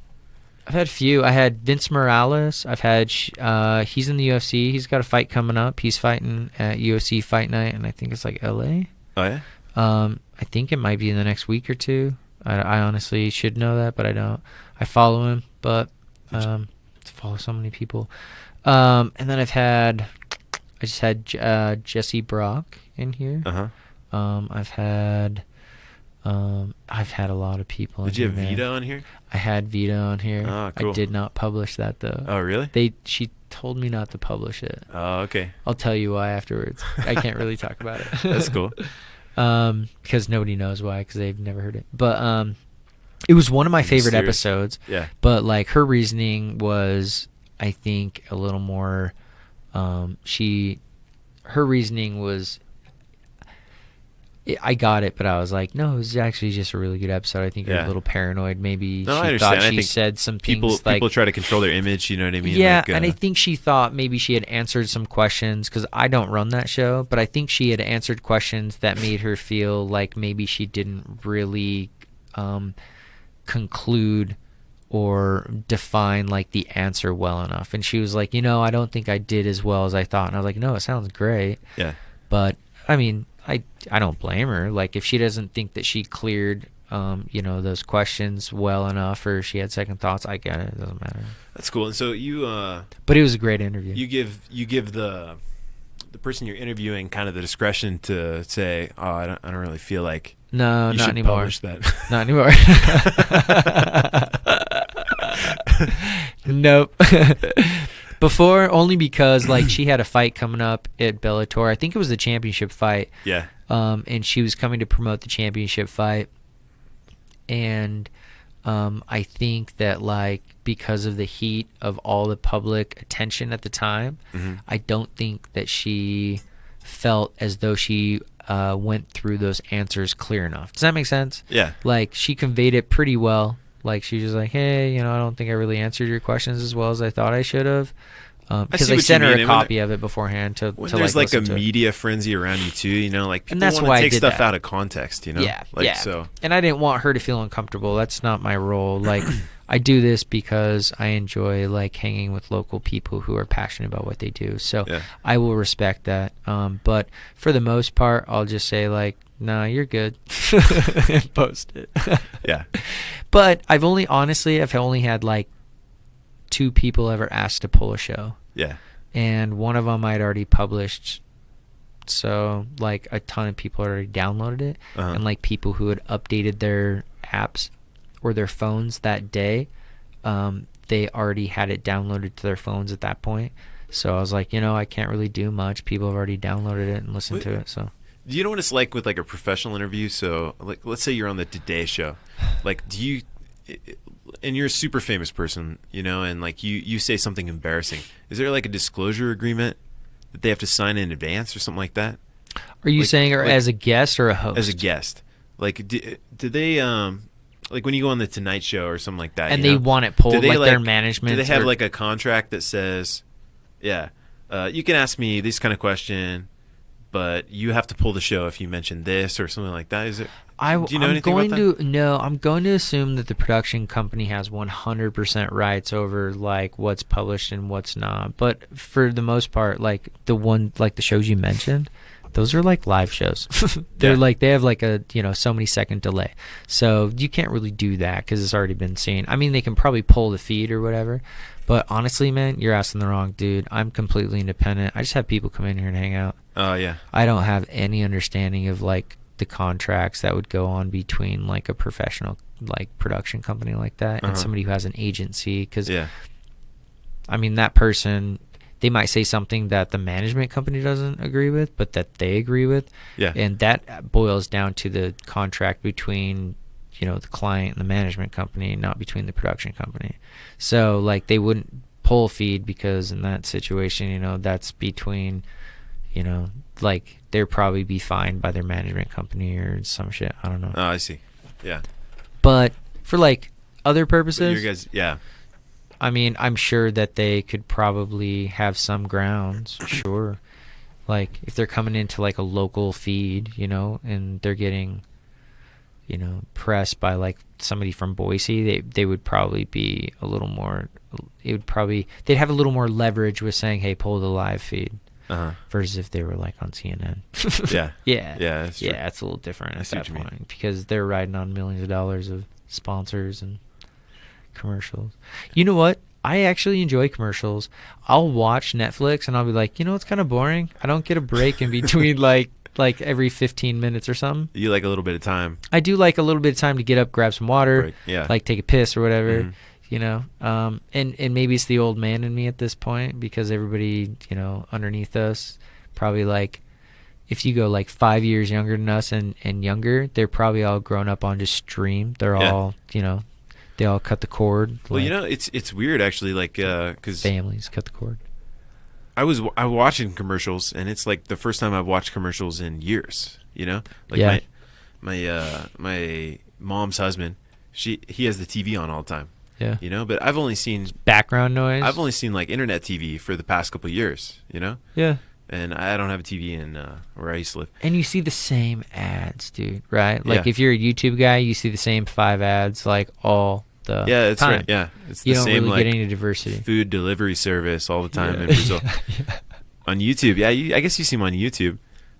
I've had a few. I had Vince Morales. I've had he's in the UFC. He's got a fight coming up. He's fighting at UFC Fight Night, and I think it's like LA. Oh yeah. I think it might be in the next week or two. I honestly should know that, but I don't. I follow him, but to follow so many people. And then I just had Jesse Brock in here. Uh huh. I've had a lot of people. Did you have in here, man. Vito on here? I had Vito on here. Oh, cool. I did not publish that though. Oh really? She told me not to publish it. Oh okay. I'll tell you why afterwards. I can't really talk about it. That's cool. Because nobody knows why, because they've never heard it. But it was one of my favorite Serious? episodes. Yeah. But like her reasoning was, I think, a little more. Her reasoning was. I got it, but I was like, no, it was actually just a really good episode. I think you're Yeah. a little paranoid. Maybe No, I she understand. thought I she think said some People things like. try to control their image. You know what I mean? Yeah, Like, and I think she thought maybe she had answered some questions, because I don't run that show, but I think she had answered questions that made her feel like maybe she didn't really conclude or define like the answer well enough. And she was like, I don't think I did as well as I thought. And I was like, no, it sounds great. Yeah. But I mean, I don't blame her. Like, if she doesn't think that she cleared those questions well enough, or she had second thoughts, I get it. It doesn't matter. That's cool. And so you But it was a great interview. you give the the person you're interviewing kind of the discretion to say, "Oh, I don't really feel like No, you not should anymore. publish that." Not anymore. Nope. Before, only because like she had a fight coming up at Bellator. I think it was the championship fight. Yeah. And she was coming to promote the championship fight. And I think that like because of the heat of all the public attention at the time, I don't think that she felt as though she went through those answers clear enough. Does that make sense? Yeah. Like she conveyed it pretty well. Like she was like, hey, I don't think I really answered your questions as well as I thought I should have. Because I sent her a copy of it beforehand to there's like a listen to media frenzy around you too, like people that's want why to I take did stuff that. out of context, Yeah, like, yeah. So and I didn't want her to feel uncomfortable. That's not my role. Like I do this because I enjoy like hanging with local people who are passionate about what they do. So Yeah. I will respect that. But for the most part, I'll just say like, nah, you're good. And post it. yeah. But I've only had like 2 people ever ask to pull a show. Yeah. And one of them I'd already published, so like a ton of people had already downloaded it, and like people who had updated their apps or their phones that day, they already had it downloaded to their phones at that point. So I was like, I can't really do much. People have already downloaded it and listened to it. So do you know what it's like with like a professional interview? So like, let's say you're on the Today Show, like, do you? And you're a super famous person, and like you say something embarrassing. Is there like a disclosure agreement that they have to sign in advance or something like that? Are you like, saying like, as a guest or a host? As a guest. Like, do they like when you go on the Tonight Show or something like that, and they want it pulled, like their management? Do they have like a contract that says, you can ask me this kind of question, but you have to pull the show if you mention this or something like that? Is it? Do you know anything about that? No, I'm going to assume that the production company has 100% rights over like what's published and what's not. But for the most part, like the shows you mentioned, those are like live shows. They're like, they have like a, so many second delay. So you can't really do that because it's already been seen. I mean, they can probably pull the feed or whatever. But honestly, man, you're asking the wrong dude. I'm completely independent. I just have people come in here and hang out. Oh, yeah. I don't have any understanding of like the contracts that would go on between like a professional like production company like that and somebody who has an agency, because I mean that person, they might say something that the management company doesn't agree with but that they agree with, and that boils down to the contract between the client and the management company, not between the production company. So like they wouldn't pull feed because in that situation that's between like they'd probably be fined by their management company or some shit. I don't know. Oh, I see. Yeah. But for like other purposes, you guys, I mean, I'm sure that they could probably have some grounds. Sure. Like if they're coming into like a local feed, and they're getting, pressed by like somebody from Boise, they would probably be a little more. They'd have a little more leverage with saying, "Hey, pull the live feed." Versus if they were like on CNN. Yeah, that's true. Yeah, it's a little different at that point because they're riding on millions of dollars of sponsors and commercials. You know what? I actually enjoy commercials. I'll watch Netflix and I'll be like, it's kind of boring. I don't get a break in between like every 15 minutes or something. You like a little bit of time. I do like a little bit of time to get up, grab some water, like take a piss or whatever. And maybe it's the old man in me at this point because everybody, underneath us, probably like, if you go like 5 years younger than us and younger, they're probably all grown up on just stream. They're all, they all cut the cord. Well, it's weird actually, like, because families cut the cord. I was watching commercials, and it's like the first time I've watched commercials in years. Like my mom's husband, he has the TV on all the time. Yeah. But I've only seen background noise. I've only seen like internet TV for the past couple of years, Yeah. And I don't have a TV in where I used to live. And you see the same ads, dude, right? Like if you're a YouTube guy, you see the same 5 ads like all the time. That's right. Yeah. It's you the don't same really like get any diversity. Food delivery service all the time in Brazil. On YouTube, I guess you see them on YouTube,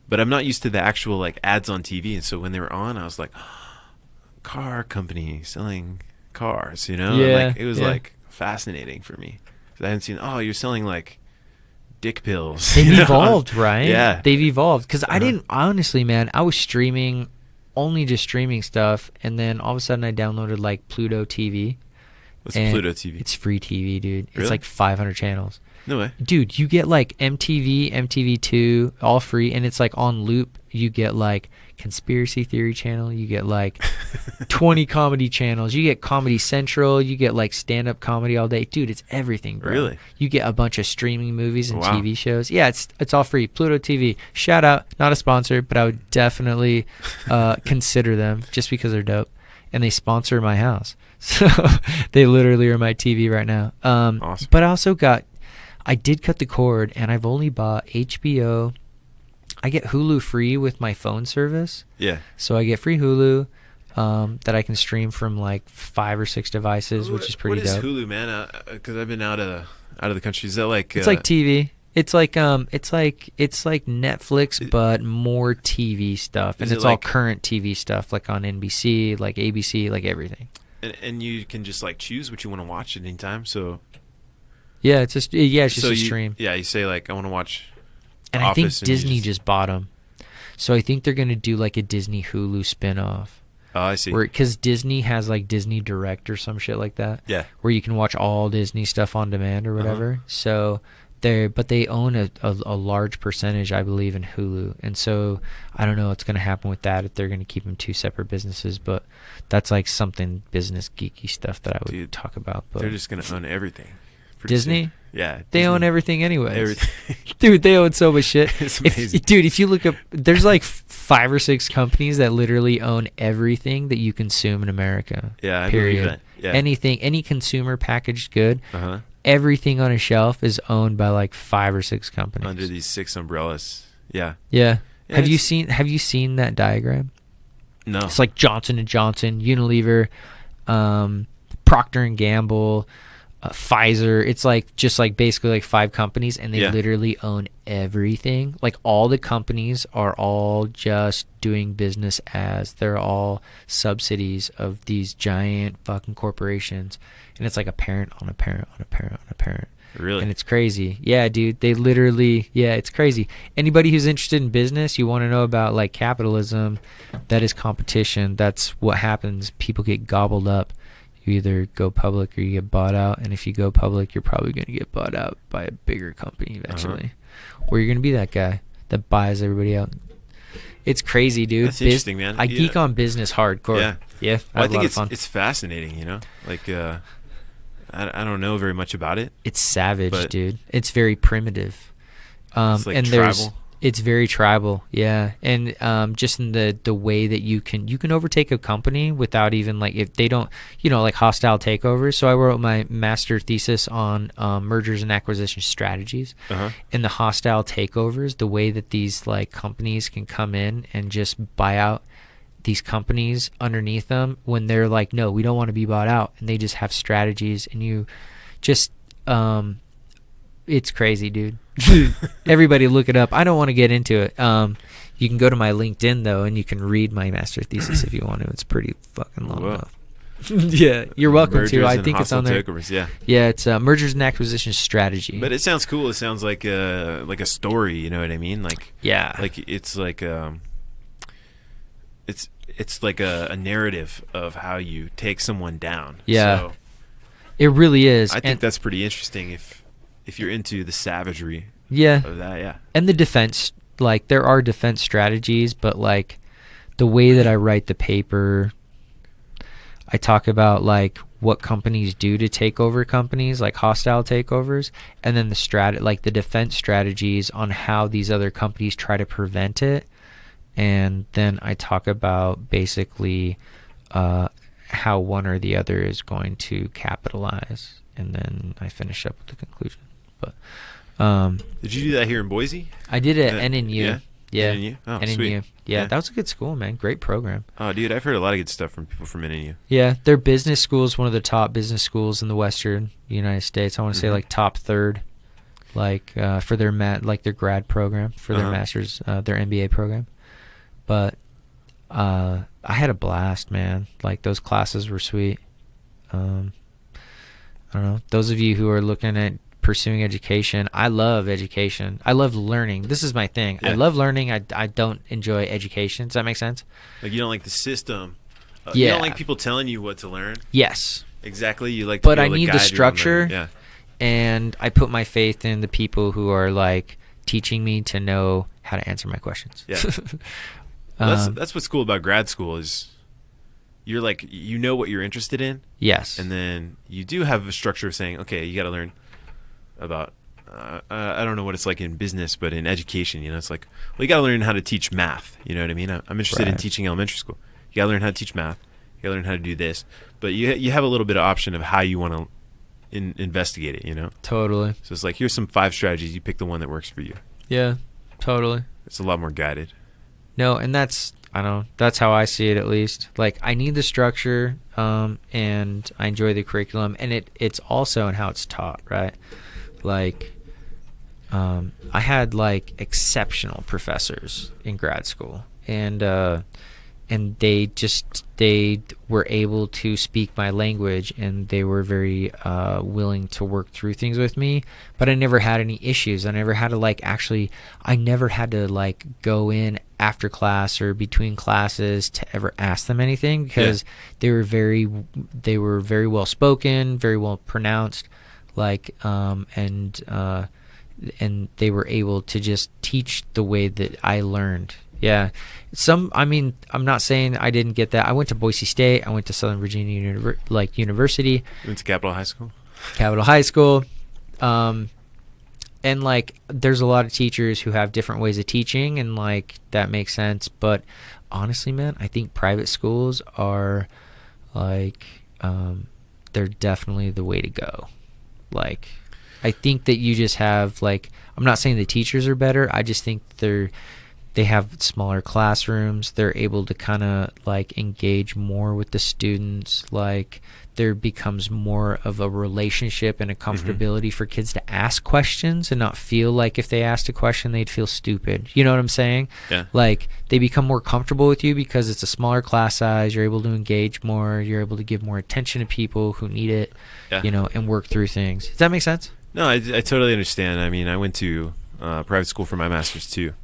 but I'm not used to the actual like ads on TV, and so when they were on, I was like, car company selling cars, Yeah, like, it was like fascinating for me. I hadn't seen, you're selling like dick pills. They've evolved, right? Yeah. They've evolved. Because I didn't, honestly, man, I was streaming, only just streaming stuff, and then all of a sudden I downloaded like Pluto TV. What's Pluto TV? It's free TV, dude. Really? It's like 500 channels. No way. Dude, you get like MTV, MTV2, all free, and it's like on loop. You get like conspiracy theory channel. You get like 20 comedy channels. You get Comedy Central. You get like stand-up comedy all day. Dude, it's everything, bro. Really? You get a bunch of streaming movies and Wow. TV shows. Yeah, it's all free. Pluto TV. Shout out. Not a sponsor, but I would definitely consider them just because they're dope. And they sponsor my house. So they literally are my TV right now. Awesome. But I did cut the cord, and I've only bought HBO. I get Hulu free with my phone service. Yeah. So I get free Hulu that I can stream from like 5 or 6 devices, which is pretty dope. What is Hulu, man? Because I've been out of the country. Is that like? It's like TV. It's like Netflix, but more TV stuff, and it's all current TV stuff, like on NBC, like ABC, like everything. And you can just like choose what you want to watch at any time. So yeah, it's just a stream. Yeah, you say like I want to watch. And Office, I think and Disney just bought them, so I think they're gonna do like a Disney Hulu spinoff. Oh, I see. Because Disney has like Disney Direct or some shit like that. Yeah. Where you can watch all Disney stuff on demand or whatever. So they own a large percentage, I believe, in Hulu, and so I don't know what's gonna happen with that if they're gonna keep them 2 separate businesses. But that's like something business geeky stuff that I would talk about. But they're just gonna own everything. Disney. Soon. Yeah, they Disney. own everything anyways. Everything. Dude, they own so much shit. It's amazing. If you look up, there's like 5 or 6 companies that literally own everything that you consume in America. Yeah, I period. believe that. Yeah. Any consumer packaged good, Uh-huh. everything on a shelf is owned by like 5 or 6 companies. Under these 6 umbrellas. Yeah. Yeah. Yeah, Have you seen that diagram? No. It's like Johnson & Johnson, Unilever, Procter & Gamble, Pfizer. It's like just like basically like 5 companies, and they literally own everything. Like all the companies are all just doing business as they're all subsidies of these giant fucking corporations, and it's like a parent on a parent on a parent on a parent. Really? And it's crazy. Yeah, dude. They literally, it's crazy. Anybody who's interested in business, you want to know about like capitalism, that is competition. That's what happens. People get gobbled up. You either go public or you get bought out. And if you go public, you're probably going to get bought out by a bigger company eventually. Or you're going to be that guy that buys everybody out. It's crazy, dude. That's interesting, man. I geek on business hardcore. Yeah. Yeah. Well, I think fun. it's fascinating, you know? Like, I don't know very much about it. It's savage, dude. It's very primitive. It's like and tribal. It's very tribal, yeah. And just in the way that you can overtake a company without even like, if they don't, like hostile takeovers. So I wrote my master thesis on mergers and acquisition strategies. And the hostile takeovers, the way that these like companies can come in and just buy out these companies underneath them when they're like, no, we don't want to be bought out, and they just have strategies, and you just it's crazy, dude. Everybody look it up. I don't want to get into it. You can go to my LinkedIn though, and you can read my master thesis if you want to. It's pretty fucking long enough. Yeah, you're welcome to. I think it's on there. Takeovers, yeah. Yeah, it's mergers and acquisition strategy. But it sounds cool. It sounds like a story. You know what I mean? Like, yeah, like it's like it's like a narrative of how you take someone down. Yeah, so it really is. I think that's pretty interesting if you're into the savagery. Yeah. Of that, yeah. And the defense, like there are defense strategies, but like the way that I write the paper, I talk about like what companies do to take over companies, like hostile takeovers, and then the defense strategies on how these other companies try to prevent it. And then I talk about basically how one or the other is going to capitalize, and then I finish up with the conclusion. But did you do that here in Boise? I did it at NNU. Yeah. NNU? Oh, NNU. sweet. Yeah, that was a good school, man. Great program. Oh, dude, I've heard a lot of good stuff from people from NNU. Yeah, their business school is one of the top business schools in the Western United States. I want to say like top third, like for their their grad program, for their master's, their MBA program. But I had a blast, man. Like those classes were sweet. I don't know. Those of you who are looking at pursuing education. I love education. I love learning. This is my thing. Yeah. I love learning. I don't enjoy education. Does that make sense? Like, you don't like the system. Yeah. You don't like people telling you what to learn. Yes. Exactly. You like to But be I able to need the guide your own structure. learning. Yeah. And I put my faith in the people who are like teaching me to know how to answer my questions. Yeah. Well, that's what's cool about grad school is you're like, you know what you're interested in. Yes. And then you do have a structure of saying, okay, you got to learn about, I don't know what it's like in business, but in education, you know, it's like, well, you got to learn how to teach math. You know what I mean? I'm interested in Right. teaching elementary school. You got to learn how to teach math. You got to learn how to do this. But you have a little bit of option of how you want to investigate it, you know? Totally. So it's like, here's some 5 strategies. You pick the one that works for you. Yeah, totally. It's a lot more guided. No, and that's how I see it, at least. Like, I need the structure, and I enjoy the curriculum, and it's also in how it's taught, right? Like, I had like exceptional professors in grad school, and they were able to speak my language, and they were very willing to work through things with me. But I never had any issues. I never had to like go in after class or between classes to ever ask them anything, because they were very well spoken, very well pronounced, like and they were able to just teach the way that I learned. Yeah. I'm not saying I didn't get that. I went to Boise State. I went to Southern Virginia University. You went to Capitol High School? Capitol High School. And like, there's a lot of teachers who have different ways of teaching, and like, that makes sense. But honestly, man, I think private schools are like, they're definitely the way to go. Like, I think that you just have like, I'm not saying the teachers are better. I just think they have smaller classrooms. They're able to kind of like engage more with the students. Like, there becomes more of a relationship and a comfortability for kids to ask questions and not feel like if they asked a question, they'd feel stupid. You know what I'm saying? Yeah. Like, they become more comfortable with you because it's a smaller class size. You're able to engage more. You're able to give more attention to people who need it, you know, and work through things. Does that make sense? No, I totally understand. I mean, I went to private school for my master's too.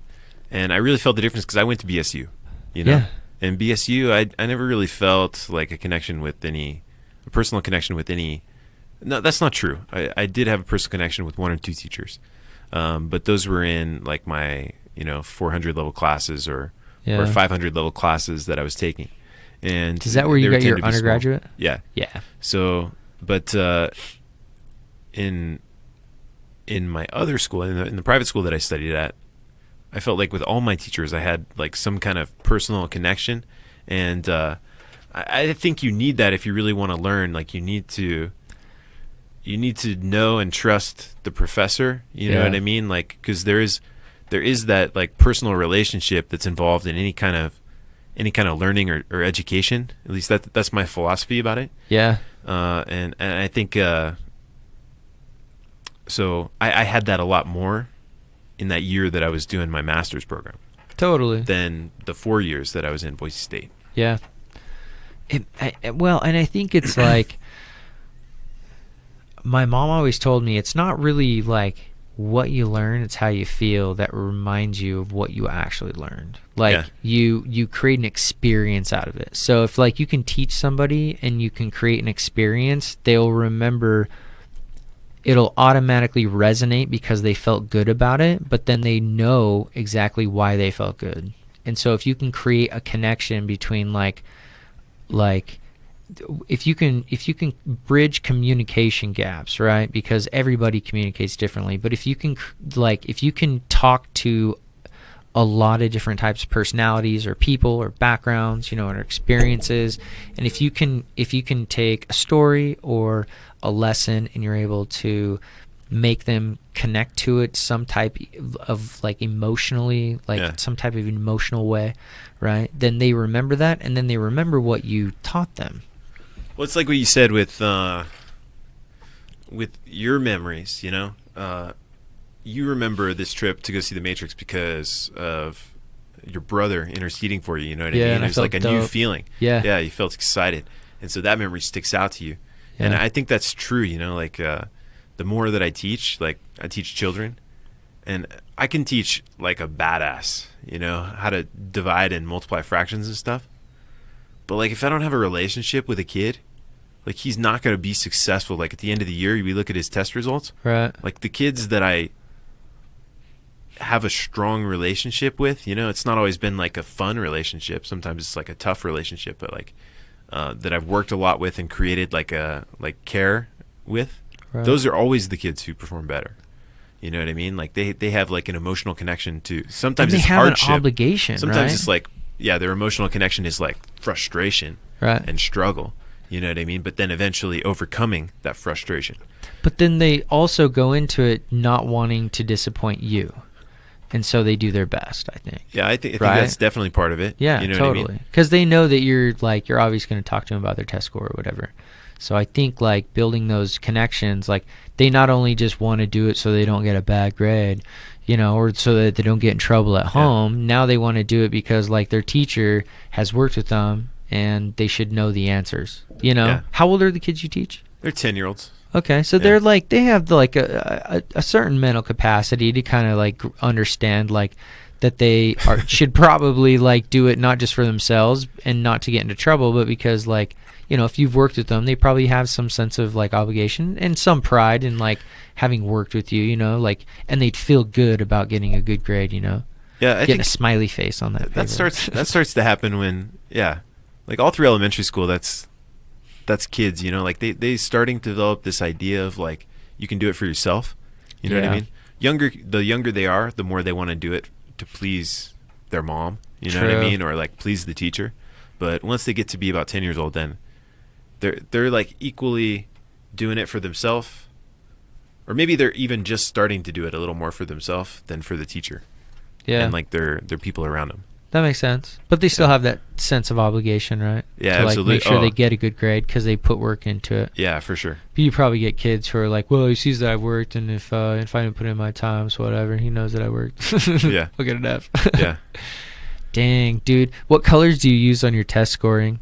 And I really felt the difference because I went to BSU, you know? Yeah. And BSU, I never really felt like a personal connection with any. No, that's not true. I did have a personal connection with 1 or 2 teachers. But those were in like my, 400 level classes or 500 level classes that I was taking. And is that where you got your undergraduate? Small. Yeah. Yeah. So, but in my other school, in the private school that I studied at, I felt like with all my teachers, I had like some kind of personal connection, and I think you need that if you really want to learn. Like, you need to know and trust the professor. You know what I mean? Like, because there is that like personal relationship that's involved in any kind of learning or education. At least that's my philosophy about it. Yeah. And I think so. I had that a lot more in that year that I was doing my master's program. Totally. Than the 4 years that I was in Boise State. Yeah. Well, and I think it's like, my mom always told me it's not really like what you learn, it's how you feel that reminds you of what you actually learned. Like, you create an experience out of it. So if like you can teach somebody and you can create an experience, they'll remember. It'll automatically resonate because they felt good about it, but then they know exactly why they felt good. And so if you can create a connection between like if you can bridge communication gaps, right? Because everybody communicates differently, but if you can talk to a lot of different types of personalities or people or backgrounds, or experiences, and if you can take a story or a lesson and you're able to make them connect to it some type of like emotionally, like some type of emotional way, right? Then they remember that, and then they remember what you taught them. Well, it's like what you said with your memories, you remember this trip to go see The Matrix because of your brother interceding for you, you know what I mean? It was like a new feeling. Yeah, you felt excited. And so that memory sticks out to you. Yeah. And I think that's true, like the more that I teach, like I teach children, and I can teach like a badass, you know, how to divide and multiply fractions and stuff. But like if I don't have a relationship with a kid, like he's not going to be successful. Like at the end of the year, we look at his test results. Right. Like the kids that I have a strong relationship with, you know, it's not always been like a fun relationship. Sometimes it's like a tough relationship, but like that I've worked a lot with and created like a like care with. Right. Those are always the kids who perform better. You know what I mean? Like they have like an emotional connection to. Sometimes and it's they have hardship. An obligation. Sometimes right? it's like their emotional connection is like frustration and struggle. You know what I mean? But then eventually overcoming that frustration. But then they also go into it not wanting to disappoint you. And so they do their best, I think. Yeah, I think that's definitely part of it. Yeah, you know totally. What I mean? Because they know that you're obviously going to talk to them about their test score or whatever. So I think like building those connections, like they not only just want to do it so they don't get a bad grade, you know, or so that they don't get in trouble at home. Yeah. Now they want to do it because like their teacher has worked with them and they should know the answers, you know. Yeah. How old are the kids you teach? They're 10-year-olds. Okay, so they're like they have like a certain mental capacity to kind of like understand like that they should probably like do it not just for themselves and not to get into trouble, but because like, you know, if you've worked with them, they probably have some sense of like obligation and some pride in like having worked with you, you know, like, and they'd feel good about getting a good grade, you know. Yeah, I getting think a smiley face on that. That starts to happen when like all through elementary school. That's kids, you know, like they starting to develop this idea of like you can do it for yourself. You know what I mean? The younger they are, the more they want to do it to please their mom. You know what I mean, or like please the teacher. But once they get to be about 10 years old, then they're like equally doing it for themselves, or maybe they're even just starting to do it a little more for themselves than for the teacher. Yeah, and like their people around them. That makes sense, but they still have that sense of obligation, right? Yeah, to like absolutely. Make sure they get a good grade because they put work into it. Yeah, for sure. But you probably get kids who are like, "Well, he sees that I worked, and if I didn't put in my time, so whatever, he knows that I worked." Yeah, I'll get an F. Yeah. Dang, dude, what colors do you use on your test scoring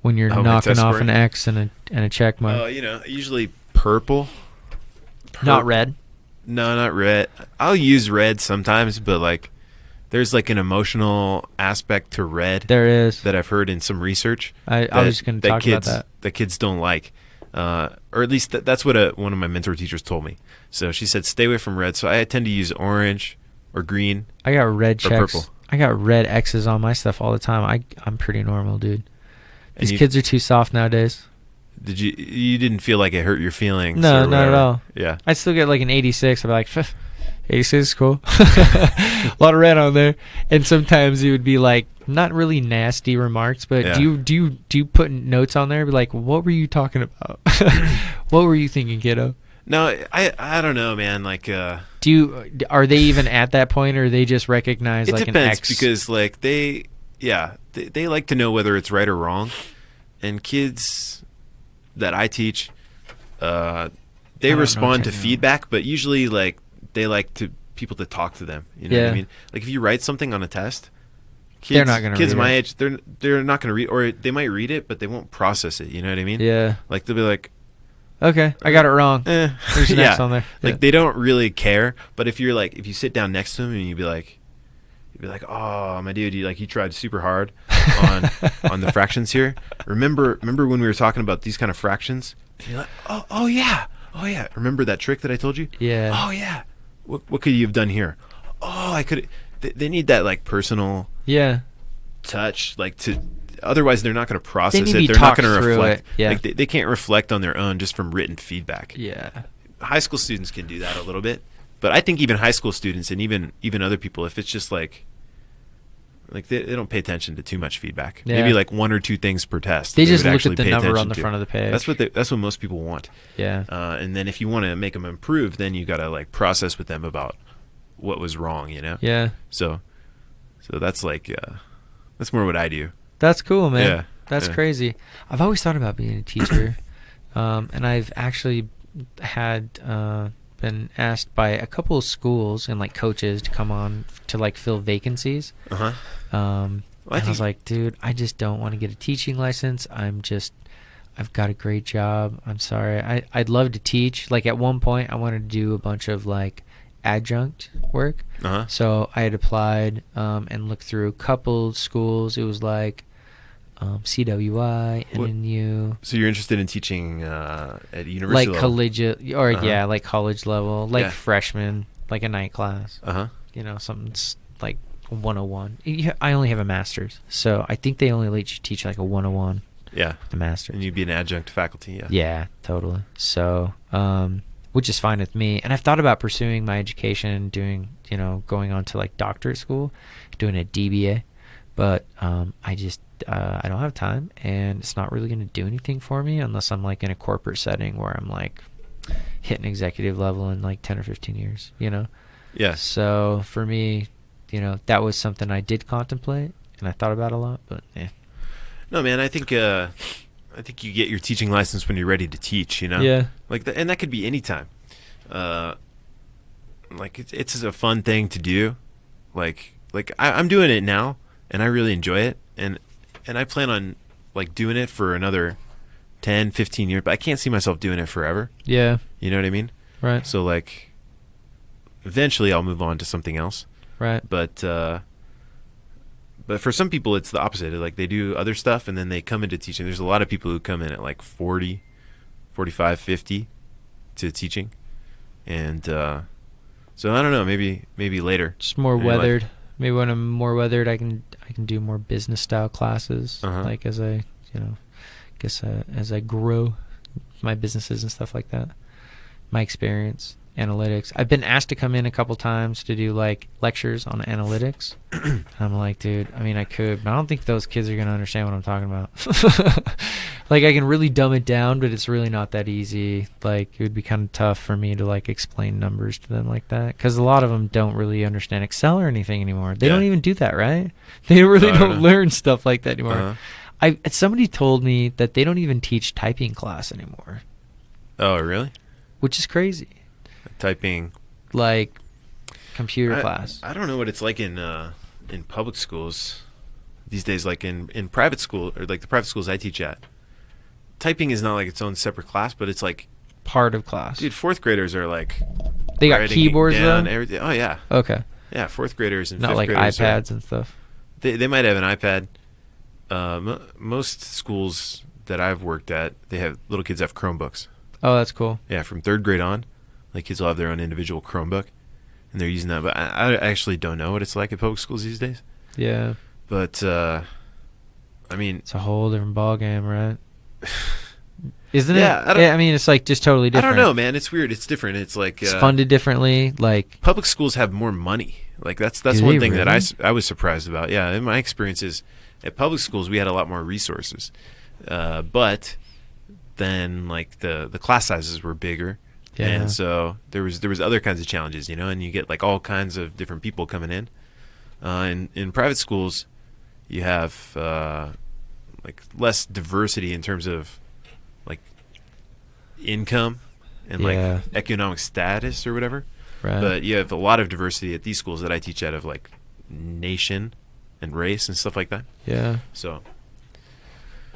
when you're knocking off an X and a check mark? Oh, you know, usually purple. Not red. No, not red. I'll use red sometimes, but like. There's like an emotional aspect to red. There is. That I've heard in some research. I was just going to talk about that. That kids don't like. Or at least that's what one of my mentor teachers told me. So she said, stay away from red. So I tend to use orange or green. I got red checks. Purple. I got red X's on my stuff all the time. I'm pretty normal, dude. These kids are too soft nowadays. You didn't feel like it hurt your feelings? No, not at all. Yeah. I still get like an 86. I'd be like, 86 is cool. A lot of red on there. And sometimes it would be like not really nasty remarks, but do you put notes on there? Be like, what were you talking about? What were you thinking, kiddo? No, I don't know, man. Like, are they even at that point, or they just recognize like an X? It depends because like they like to know whether it's right or wrong, and kids that I teach, they respond to feedback, but usually like. They like people to talk to them. You know what I mean? Like if you write something on a test, they're not gonna kids read my it. age, they're not gonna read, or they might read it, but they won't process it. You know what I mean? Yeah. Like they'll be like, okay, I got it wrong. There's an X on there. Like they don't really care. But if you sit down next to them and you'd be like, oh my dude, you tried super hard on the fractions here. Remember when we were talking about these kind of fractions? And you're like, oh yeah. Remember that trick that I told you? Yeah. Oh yeah. What could you have done here? Oh, I could. They need that like personal touch, like otherwise they're not going to process it. They're not going to reflect. Yeah. Like they can't reflect on their own just from written feedback. Yeah. High school students can do that a little bit, but I think even high school students and even other people, if it's just like they don't pay attention to too much feedback. Yeah. Maybe like one or two things per test. They just look at the number on the front of the page. That's what most people want. Yeah. And then if you want to make them improve, then you got to like process with them about what was wrong, you know? Yeah. So that's like that's more what I do. That's cool, man. Yeah. That's crazy. I've always thought about being a teacher. And I've actually had been asked by a couple of schools and like coaches to come on to like fill vacancies. Well, I was like, dude, I just don't want to get a teaching license. I've got a great job. I'm sorry. I'd love to teach. Like at one point I wanted to do a bunch of like adjunct work. So I had applied and looked through a couple schools. It was like CWI, NNU. So you're interested in teaching at university like level? collegiate or like college level, like freshman, like a night class. You know, something like 101. I only have a master's, so I think they only let you teach like a 101. Yeah, the master's. And you'd be an adjunct faculty. Yeah. Yeah, totally. So, which is fine with me. And I've thought about pursuing my education, doing, you know, going on to like doctorate school, doing a DBA, but I just I don't have time, and it's not really going to do anything for me unless I'm like in a corporate setting where I'm like hitting executive level in like 10 or 15 years, you know? Yeah. So for me, you know, that was something I did contemplate and I thought about a lot, but yeah. No, man, I think you get your teaching license when you're ready to teach, you know? Yeah. Like and that could be any time. Like it's a fun thing to do. Like I'm doing it now and I really enjoy it, and I plan on like doing it for another 10, 15 years, but I can't see myself doing it forever. Yeah. You know what I mean? Right. So like eventually I'll move on to something else. Right. But for some people it's the opposite. Like they do other stuff and then they come into teaching. There's a lot of people who come in at like 40, 45, 50 to teaching. And so I don't know, maybe later. Just more weathered. Maybe when I'm more weathered, I can do more business style classes. Like as I, you know, guess as I grow my businesses and stuff like that. My experience, analytics. I've been asked to come in a couple times to do like lectures on analytics. And I'm like, dude, I mean, I could, but I don't think those kids are gonna understand what I'm talking about. Like I can really dumb it down, but it's really not that easy. Like it would be kind of tough for me to like explain numbers to them like that, because a lot of them don't really understand Excel or anything anymore. They don't even do that, right? They really don't learn stuff like that anymore. Somebody told me that they don't even teach typing class anymore. Oh, really? Which is crazy. Typing, like computer class. I don't know what it's like in public schools these days. Like in private school, or like the private schools I teach at, typing is not like its own separate class, but it's like part of class. Dude, fourth graders are like they got keyboards down, though. Everything. Oh yeah. Okay. Yeah, fourth graders and not fifth like graders iPads and stuff. They might have an iPad. Most schools that I've worked at, little kids have Chromebooks. Oh, that's cool. Yeah, from third grade on, like kids will have their own individual Chromebook, and they're using that. But I actually don't know what it's like at public schools these days. Yeah. But I mean, it's a whole different ball game, right? Isn't yeah, it? I mean, it's like just totally different. I don't know, man. It's weird. It's different. It's like it's funded differently. Like public schools have more money. Like that's one thing that I was surprised about. Yeah, in my experiences at public schools, we had a lot more resources, but then like the class sizes were bigger, and so there was other kinds of challenges, you know. And you get like all kinds of different people coming in. In private schools, you have like less diversity in terms of like income and like economic status or whatever. Right. But you have a lot of diversity at these schools that I teach at, of like nation and race and stuff like that. Yeah. So,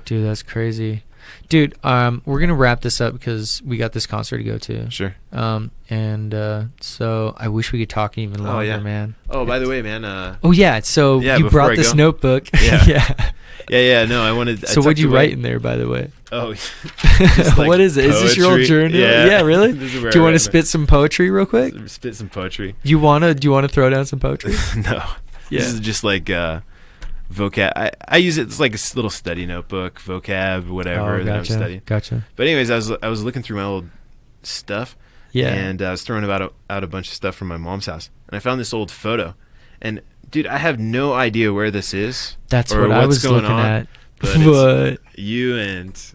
dude, that's crazy. Dude, we're gonna wrap this up because we got this concert to go to. Sure. So I wish we could talk even longer, man. Oh, by the way, man. So you brought this notebook. Yeah. Yeah. No, I wanted. So what'd you write in there, by the way? Oh, like what is it? Poetry. Is this your old journal? Yeah, really. Do you want to spit some poetry real quick? Spit some poetry. Do you want to throw down some poetry? No. Yeah. This is just like vocab. I use it. It's like a little study notebook, vocab, whatever that I'm studying. Gotcha. But anyways, I was looking through my old stuff. Yeah. And I was throwing out a bunch of stuff from my mom's house, and I found this old photo. And dude, I have no idea where this is. That's what I was looking at. But it's you and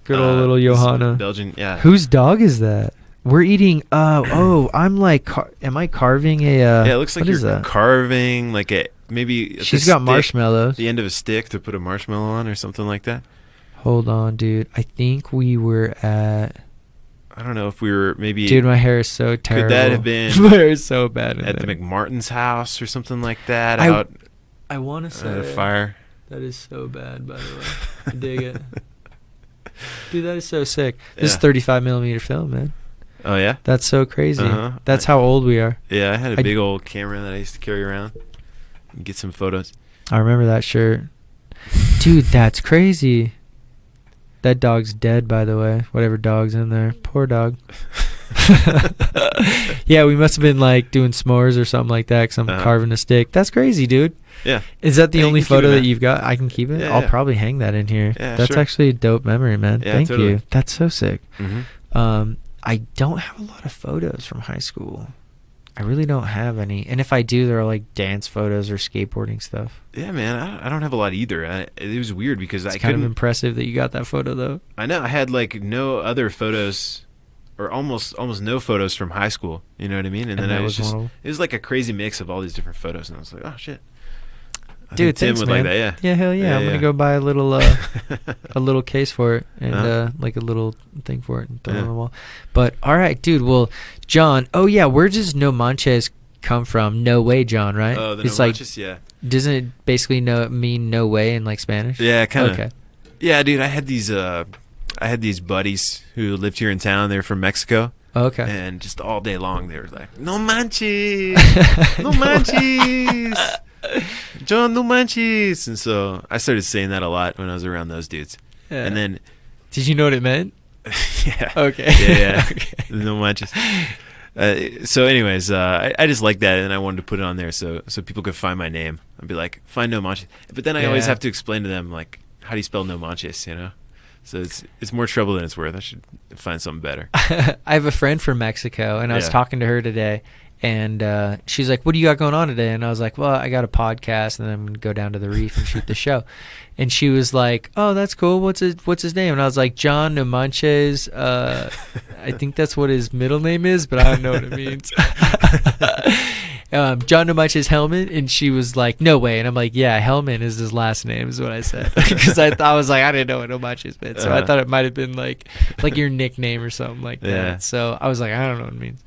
good old little Johanna, Belgian. Yeah. Whose dog is that? We're eating. I'm like, am I carving a? Yeah, it looks like you're carving like a maybe. She's got marshmallows. The end of a stick to put a marshmallow on, or something like that. Hold on, dude. I think we were at. I don't know if we were maybe. Dude, my hair is so terrible. Could that have been? My hair is so bad. At the McMartin's house or something like that. I want to say the fire. That is so bad, by the way. I dig it. Dude, that is so sick. This is Yeah. 35 millimeter film, man. Oh yeah. That's so crazy. Uh-huh. That's how old we are. Yeah, I had a big old camera that I used to carry around and get some photos. I remember that shirt. Dude, that's crazy. That dog's dead, by the way. Whatever dog's in there. Poor dog. Yeah, we must have been like doing s'mores or something like that because I'm carving a stick. That's crazy, dude. Yeah. Is that the Yeah, you only can keep photo it, that man. you've got? I can keep it? Yeah, I'll yeah. probably hang that in here. Yeah, That's sure. actually a dope memory, man. Yeah, Thank totally. you. That's so sick. Mm-hmm. I don't have a lot of photos from high school. I really don't have any. And if I do, they're like dance photos or skateboarding stuff. Yeah, man, I don't have a lot either. It was weird because It's I kind couldn't. of impressive that you got that photo, though. I know I had like no other photos, or almost no photos from high school. You know what I mean? And then that I was was just, one of it was like a crazy mix of all these different photos, and I was like, oh shit. I Dude, think Tim thanks, would man. like that. Yeah. Yeah, hell yeah. I'm gonna go buy a little a little case for it and like a little thing for it and throw it on the wall. But all right, dude. Well, John. Oh yeah, where does No Manches come from? No way, John. Right? Oh, the it's No like, Manches, yeah. doesn't it basically mean no way in like Spanish? Yeah, kind of. Okay. Yeah, dude. I had these buddies who lived here in town. They were from Mexico. Okay. And just all day long, they were like, "No manches, no manches, John, no manches." And so I started saying that a lot when I was around those dudes. Yeah. And then, Did you know what it meant? yeah, Okay. yeah, Okay. no manches. So, anyways, I just like that, and I wanted to put it on there so people could find my name. I'd be like, "Find No Manches," but then I always Yeah. have to explain to them like, how do you spell No Manches? You know. So it's more trouble than it's worth. I should find something better. I have a friend from Mexico, and I was Yeah. talking to her today, and she's like, "What do you got going on today?" And I was like, "Well, I got a podcast, and then I'm gonna go down to the reef and shoot the show." And she was like, "Oh, that's cool. What's his name?" And I was like, "John No Manches." I think that's what his middle name is, but I don't know what it means. John No Manches Hellman, and she was like, "No way." And I'm like, "Yeah, Hellman is his last name," is what I said, because I was like, I didn't know what No Manches meant, so I thought it might have been like your nickname or something like that. Yeah. So I was like, I don't know what it means.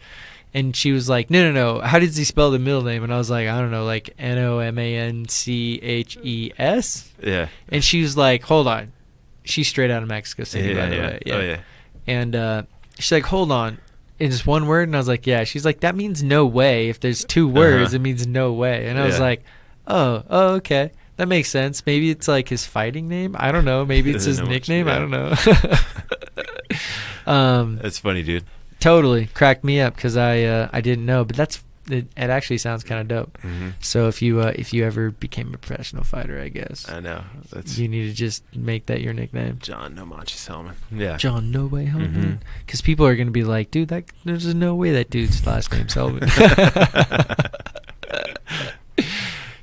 And she was like, no. How does he spell the middle name? And I was like, I don't know, like Nomanches. Yeah. And she was like, hold on. She's straight out of Mexico City, by the way. Oh yeah. And she's like, hold on. It's one word? And I was like, yeah. She's like, that means no way. If there's two words, it means no way. And I was like, oh, okay. That makes sense. Maybe it's like his fighting name. I don't know. Maybe it's his nickname. I don't know. That's funny, dude. Totally cracked me up because I didn't know, but it actually sounds kind of dope. Mm-hmm. So if you ever became a professional fighter, I guess I know. That's you need to just make that your nickname. John No Manches Hellman. Yeah. John No Way Hellman, Mhm. because people are gonna be like, dude, there's just no way that dude's last name's Hellman.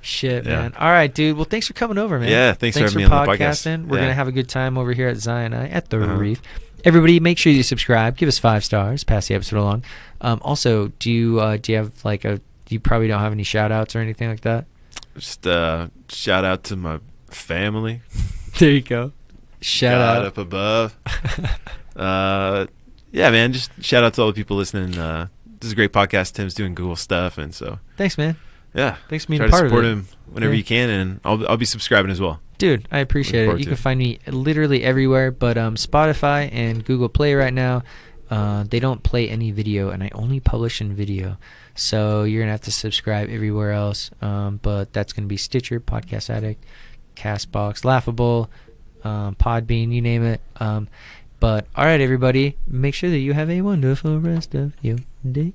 Shit, Yeah. man. All right, dude. Well, thanks for coming over, man. Yeah, thanks for having me on the podcast. podcasting. We're Yeah. gonna have a good time over here at Zion at the Reef. Everybody, make sure you subscribe. Give us 5 stars. Pass the episode along. Also, do you have like you probably don't have any shout outs or anything like that? Just shout out to my family. There you go. Shout God out. up above. Yeah, man. Just shout out to all the people listening. This is a great podcast. Tim's doing cool stuff, and so Thanks, man. yeah. Thanks for being Try a to part of support it. him whenever Yeah. you can, and I'll be subscribing as well. Dude, I appreciate Looking it. forward You to can it. find me literally everywhere, but Spotify and Google Play right now, they don't play any video, and I only publish in video. So you're going to have to subscribe everywhere else. But that's going to be Stitcher, Podcast Addict, CastBox, Laughable, Podbean, you name it. But all right, everybody, make sure that you have a wonderful rest of your day.